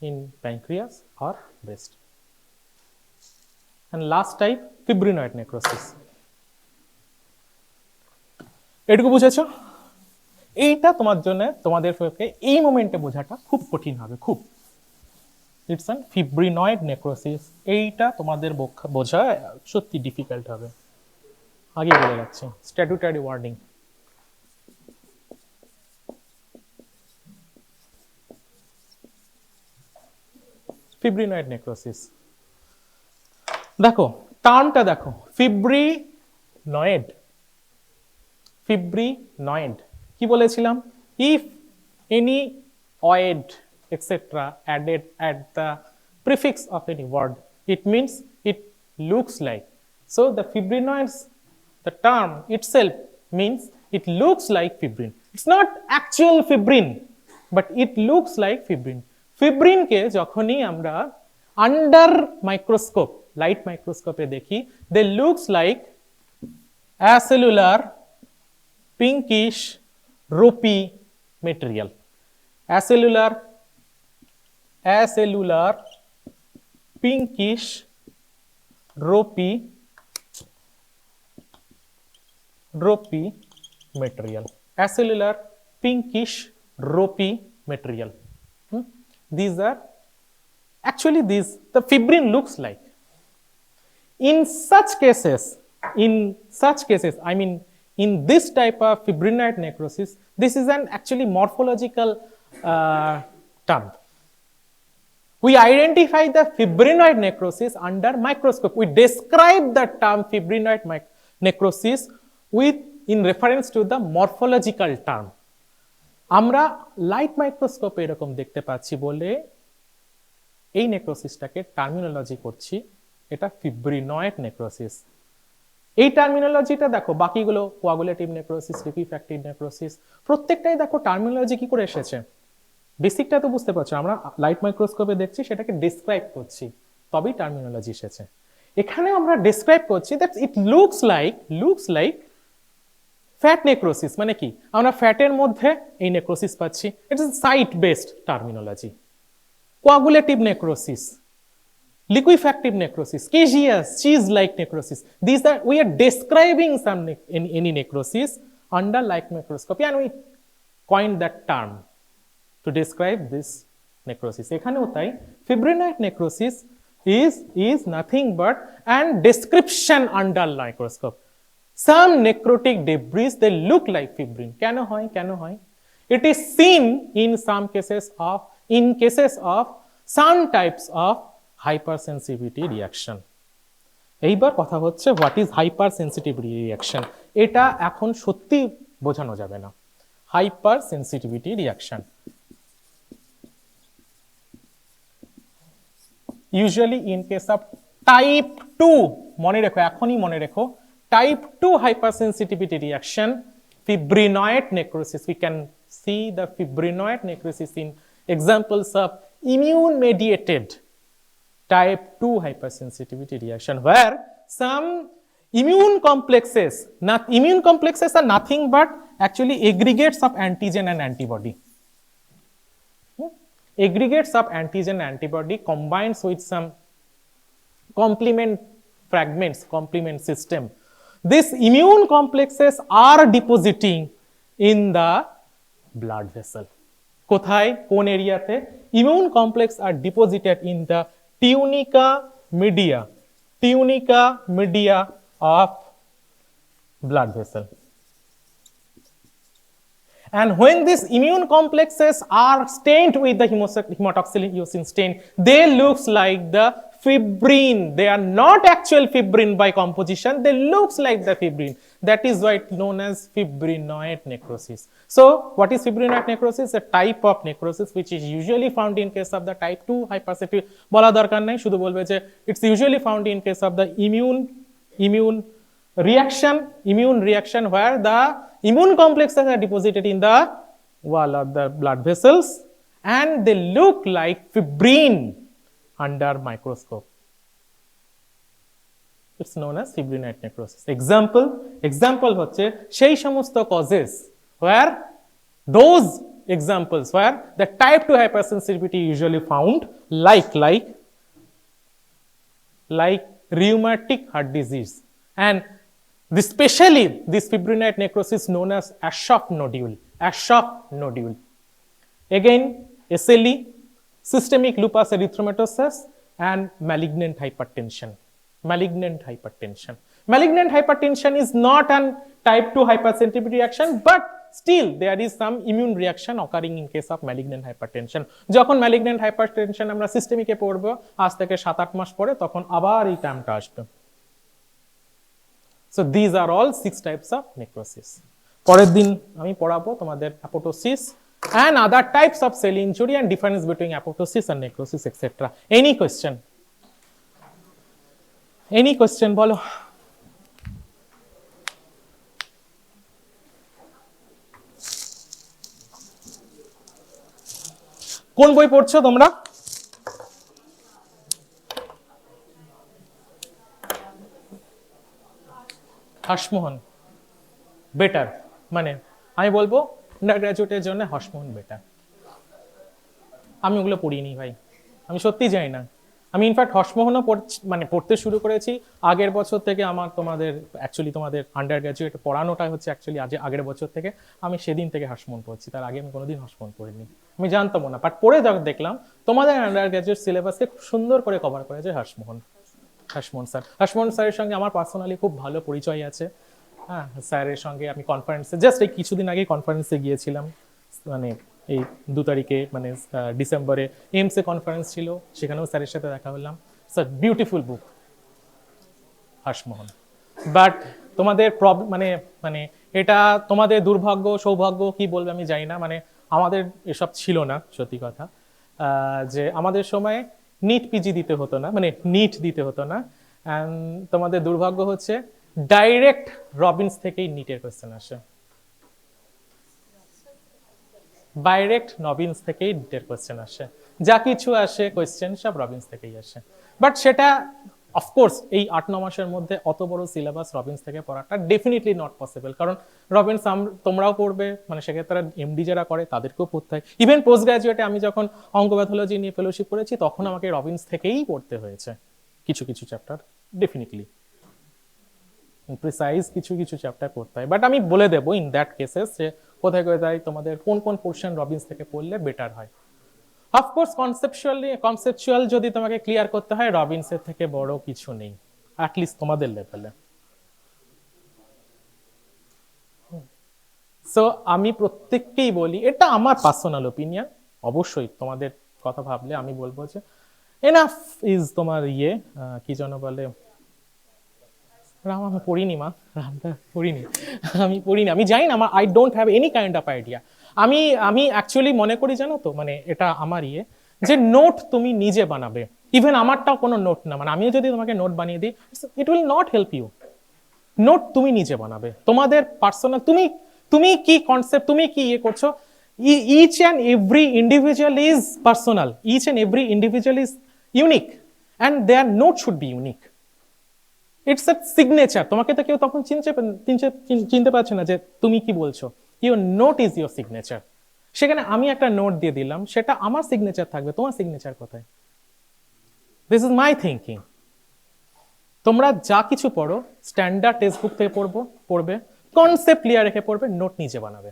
in pancreas or breast. And last type, fibrinoid necrosis. এটুকু বুঝেছো? এইটা তোমার জন্য তোমাদের পক্ষে এই মোমেন্টে বোঝাটা খুব কঠিন হবে, খুব। ইটস অ্যান ফিব্রিনয়েড নেক্রোসিস, এইটা তোমাদের বোঝা সত্যি ডিফিকাল্ট হবে। আগে বলে যাচ্ছি, স্ট্যাটুটারি ওয়ার্ডিং। ফিব্রিনয়েড নেক্রোসিস দেখো, টার্মটা দেখো, ফিব্রিনয়েড। ফিব্রিনয়েড কি বলেছিলাম? If any oid etc added at the prefix of any word, it means it looks like. So the fibrinoids, the term itself means it looks like fibrin. It's not actual fibrin, but it looks like fibrin. Fibrin কে যখনই আমরা under microscope, light মাইক্রোস্কোপে দেখি, they looks like acellular pinkish ropey material. Acellular pinkish ropey material. Acellular pinkish ropey material. These are actually the fibrin looks like. In such cases, I mean in this type of fibrinoid necrosis, this is an actually morphological term. We identify the fibrinoid necrosis under microscope. We describe the term fibrinoid necrosis in reference to the morphological term. আমরা light মাইক্রোস্কোপে এরকম দেখতে পাচ্ছি বলে এই নেক্রোসিসটাকে terminology করছি, এটা fibrinoid necrosis. এই টার্মিনোলজিটা দেখো, বাকিগুলো কোয়াগুলেটিভ নেক্রোসিস, লিকুইফ্যাক্টিভ নেক্রোসিস, প্রত্যেকটাই দেখো টার্মিনোলজি কি করে এসেছে। বেসিকটা তো বুঝতে পারছো, আমরা লাইট মাইক্রোস্কোপে দেখছি, সেটাকে ডেসক্রাইব করছি, তবেই টার্মিনোলজি এসেছে। এখানে আমরা ডেসক্রাইব করছি that it looks like fat necrosis. মানে কি, আমরা ফ্যাটের মধ্যে এই নেক্রোসিস পাচ্ছি, it's site based terminology. Coagulative necrosis, liquefactive necrosis, caseous, cheese-like necrosis. These are, we are describing any necrosis under light microscopy, and we coined that term to describe this necrosis. এখানেও তাই, fibrinoid necrosis is nothing but an description under microscope. Some necrotic debris, they look like fibrin. কেন হয়? It is seen in cases of some types of hypersensitivity reaction. এইবার কথা হচ্ছে what is hypersensitivity reaction. এটা এখন সত্যি বোঝানো যাবে না। Hypersensitivity reaction usually in case of type 2, মনে রেখো, এখনই মনে রেখো, type 2 hypersensitivity reaction, fibrinoid necrosis. We can see the fibrinoid necrosis in examples of immune mediated type 2 hypersensitivity reaction, where some immune complexes are nothing but actually aggregates of antigen and antibody. Aggregates of antigen and antibody combines with some complement fragments, complement system. These immune complexes are depositing in the blood vessel. কোথায়, কোন এরিয়াতে? Immune complex are deposited in the tunica media. tunica media of blood vessel. And when these immune complexes are stained with the hematoxylin stain, they looks like the fibrin. They are not actual fibrin by composition. They looks like the fibrin. That is why it's known as fibrinoid necrosis. So what is fibrinoid necrosis? A type of necrosis which is usually found in case of the type 2 hypersensitivity. বলা দরকার নাই, শুধু বলবে যে it's usually found in case of the immune reaction where the immune complexes are deposited in the wall of the blood vessels and they look like fibrin under microscope. It's known as fibrinoid necrosis. Example হচ্ছে সেই সমস্ত causes where those examples where the type 2 hypersensitivity usually found like rheumatic heart disease, and especially this fibrinoid necrosis known as Aschoff nodule. Again, SLE, systemic lupus erythematosus, and malignant hypertension. Malignant hypertension is not a type 2 hypersensitivity reaction, but still there is some immune reaction occurring in case of malignant hypertension. যখন malignant hypertension আমরা সিস্টেমিকে পড়ব আজ থেকে 7-8 মাস পরে, তখন আবার এই টার্মটা আসবে। So these are all 6 types of necrosis. পরের দিন আমি পড়াবো তোমাদের apoptosis and other types of cell injury and difference between apoptosis and necrosis, etc. Any question বলো? কোন বই পড়ছো তোমরা? হাসমোহন বেটার, মানে আমি বলবো আন্ডার গ্রাজুয়েটের জন্য হাসমোহন বেটার। আমি ওগুলো পড়িনি ভাই, আমি সত্যি জানি না। আমি ইনফ্যাক্ট হাসমোহনও পড়তে শুরু করেছি আগের বছর থেকে। আমার তোমাদের আন্ডার গ্রাজুয়েট পড়ানোটা হচ্ছে অ্যাকচুয়ালি আগের বছর থেকে। আমি সেদিন থেকে হাসমোহন পড়ছি, তার আগে আমি কোনোদিন হাসমোহন পড়িনি, আমি জানতাম না। বাট পড়ে দেখলাম তোমাদের আন্ডার গ্রাজুয়েট সিলেবাসকে খুব সুন্দর করে কভার করেছে হাসমোহন স্যারের সঙ্গে আমার পার্সোনালি খুব ভালো পরিচয় আছে। হ্যাঁ, স্যারের সঙ্গে আমি কনফারেন্সে জাস্ট এই কিছুদিন আগে কনফারেন্সে গিয়েছিলাম, মানে এই 2 তারিখে, মানে ডিসেম্বরে এমসে কনফারেন্স ছিল, সেখানেও স্যারের সাথে দেখা হলাম। Sir, beautiful book Harsh Mohan. But তোমাদের মানে এটা তোমাদের দুর্ভাগ্য সৌভাগ্য কি বলবে আমি জানি না, মানে আমাদের এসব ছিল না সত্যি কথা। যে আমাদের সময় নিট পিজি দিতে হতো না, মানে নিট দিতে হতো না। অ্যান্ড তোমাদের দুর্ভাগ্য হচ্ছে ডাইরেক্ট রবিন্স থেকেই নিটের কোয়েশ্চেন আসে, ডাইরেক্ট রবিন্স থেকেই নিটের কোয়েশ্চেন আসে। যা কিছু আসে কোয়েশ্চেন সব রবিন্স থেকেই আসে। বাট সেটা অফকোর্স এই 8-9 মাসের মধ্যে অত বড় সিলেবাস রবিন্স থেকে পড়াটা ডেফিনেটলি নট পসিবল। কারণ রবিন্স তোমরাও পড়বে, মানে সেক্ষেত্রে এমডি যারা করে তাদেরকেও পড়তে হয়। ইভেন পোস্ট গ্রাজুয়েটে আমি যখন অঙ্কপ্যাথোলজি নিয়ে ফেলোশিপ করেছি, তখন আমাকে রবিন্স থেকেই পড়তে হয়েছে কিছু কিছু চ্যাপ্টার, ডেফিনেটলি প্রিসাইজ কিছু চ্যাপ্টার পড়তে হয়। বাট আমি বলে দেবো ইন দ্যাট কেসেস যে কোথায় কোথায় তোমাদের কোন পোর্শন রবিন্স থেকে পড়লে বেটার হয়। অফকোর্স কনসেপচুয়াল যদি তোমাকে ক্লিয়ার করতে হয়, রবিন্সের থেকে বড় কিছু নেই, অ্যাটলিস্ট তোমাদের লেভেলে। সো আমি প্রত্যেককেই বলি, এটা আমার পার্সোনাল ওপিনিয়ন, অবশ্যই তোমাদের কথা ভাবলে আমি বলবো যে এনাফ ইজ তোমার কি যেন বলে, রাম আমি পড়িনি মা, রামটা পড়িনি, আমি জানি না, I don't have any kind of idea. আমি অ্যাকচুয়ালি মনে করি জানো তো, মানে এটা আমার যে নোট তুমি নিজে বানাবে। ইভেন আমারটাও কোনো নোট না, মানে আমিও যদি তোমাকে নোট বানিয়ে দিই, it will not help you. Note তুমি নিজে বানাবে, তোমাদের পার্সোনাল, তুমি কি কনসেপ্ট, তুমি কি করছো, each and every individual is personal, each and every individual is unique, and their note should be unique. It's a signature. তোমাকে তো কেউ তখন চিনতে পারছে না যে তুমি কি বলছো। Your note is your signature. সেখানে আমি একটা নোট দিয়ে দিলাম, সেটা আমার সিগনেচার থাকবে, তোমার সিগনেচার কোথায়? This is my thinking. তোমরা যা কিছু পড়ো স্ট্যান্ডার্ড টেক্সট বুক থেকে পড়বে, কনসেপ্ট ক্লিয়ার রেখে পড়বে, নোট নিজে বানাবে।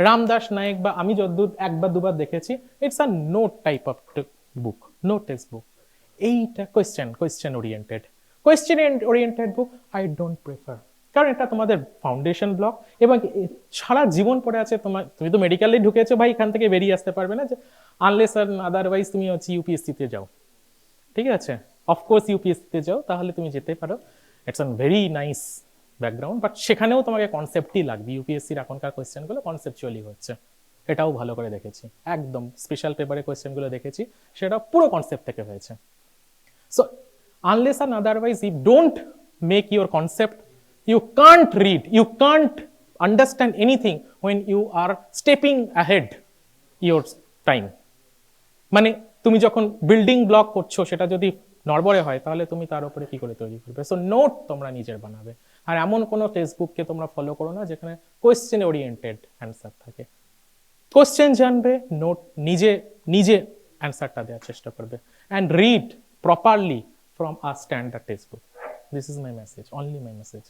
রামদাস নায়েক বা আমি যতদূর 1 বা 2 বার দেখেছি, it's a note type of book, note text book. এইটা question oriented book I don't prefer, কারণ এটা তোমাদের ফাউন্ডেশন ব্লক এবং সারা জীবন পড়ে আছে। তুমি তো মেডিকেলে ঢুকেছো ভাই, এখান থেকে বেরিয়ে আসতে পারবে না যে আনলেস আর আদারওয়াইজ তুমি হচ্ছে ইউপিএসসিতে যাও, ঠিক আছে, অফকোর্স ইউপিএসসিতে যাও তাহলে তুমি যেতে পারো, it's a very nice background, but সেখানেও তোমাকে কনসেপ্টই লাগবে। ইউপিএসসির এখনকার কোয়েশ্চেনগুলো কনসেপচুয়ালি হচ্ছে, এটাও ভালো করে দেখেছি, একদম স্পেশাল পেপারে কোয়েশ্চেনগুলো দেখেছি, সেটা পুরো কনসেপ্ট থেকে হয়েছে। So unless and otherwise, if don't make your concept, you can't read, you can't understand anything when you are stepping ahead your time. মানে তুমি যখন বিল্ডিং ব্লক করছো সেটা যদি নড়বড়ে হয় তাহলে তুমি তার উপরে কি করে তৈরি করবে। সো নোট তোমরা নিজের বানাবে, আর এমন কোনো টেক্সট বুককে তোমরা ফলো করো না যেখানে কোয়েশ্চেন ওরিয়েন্টেড অ্যান্সার থাকে। কোয়েশ্চেন জানবে, নোট নিজে নিজে অ্যান্সারটা দেওয়ার চেষ্টা করবে, and read properly from a standard textbook. This is my message, only my message.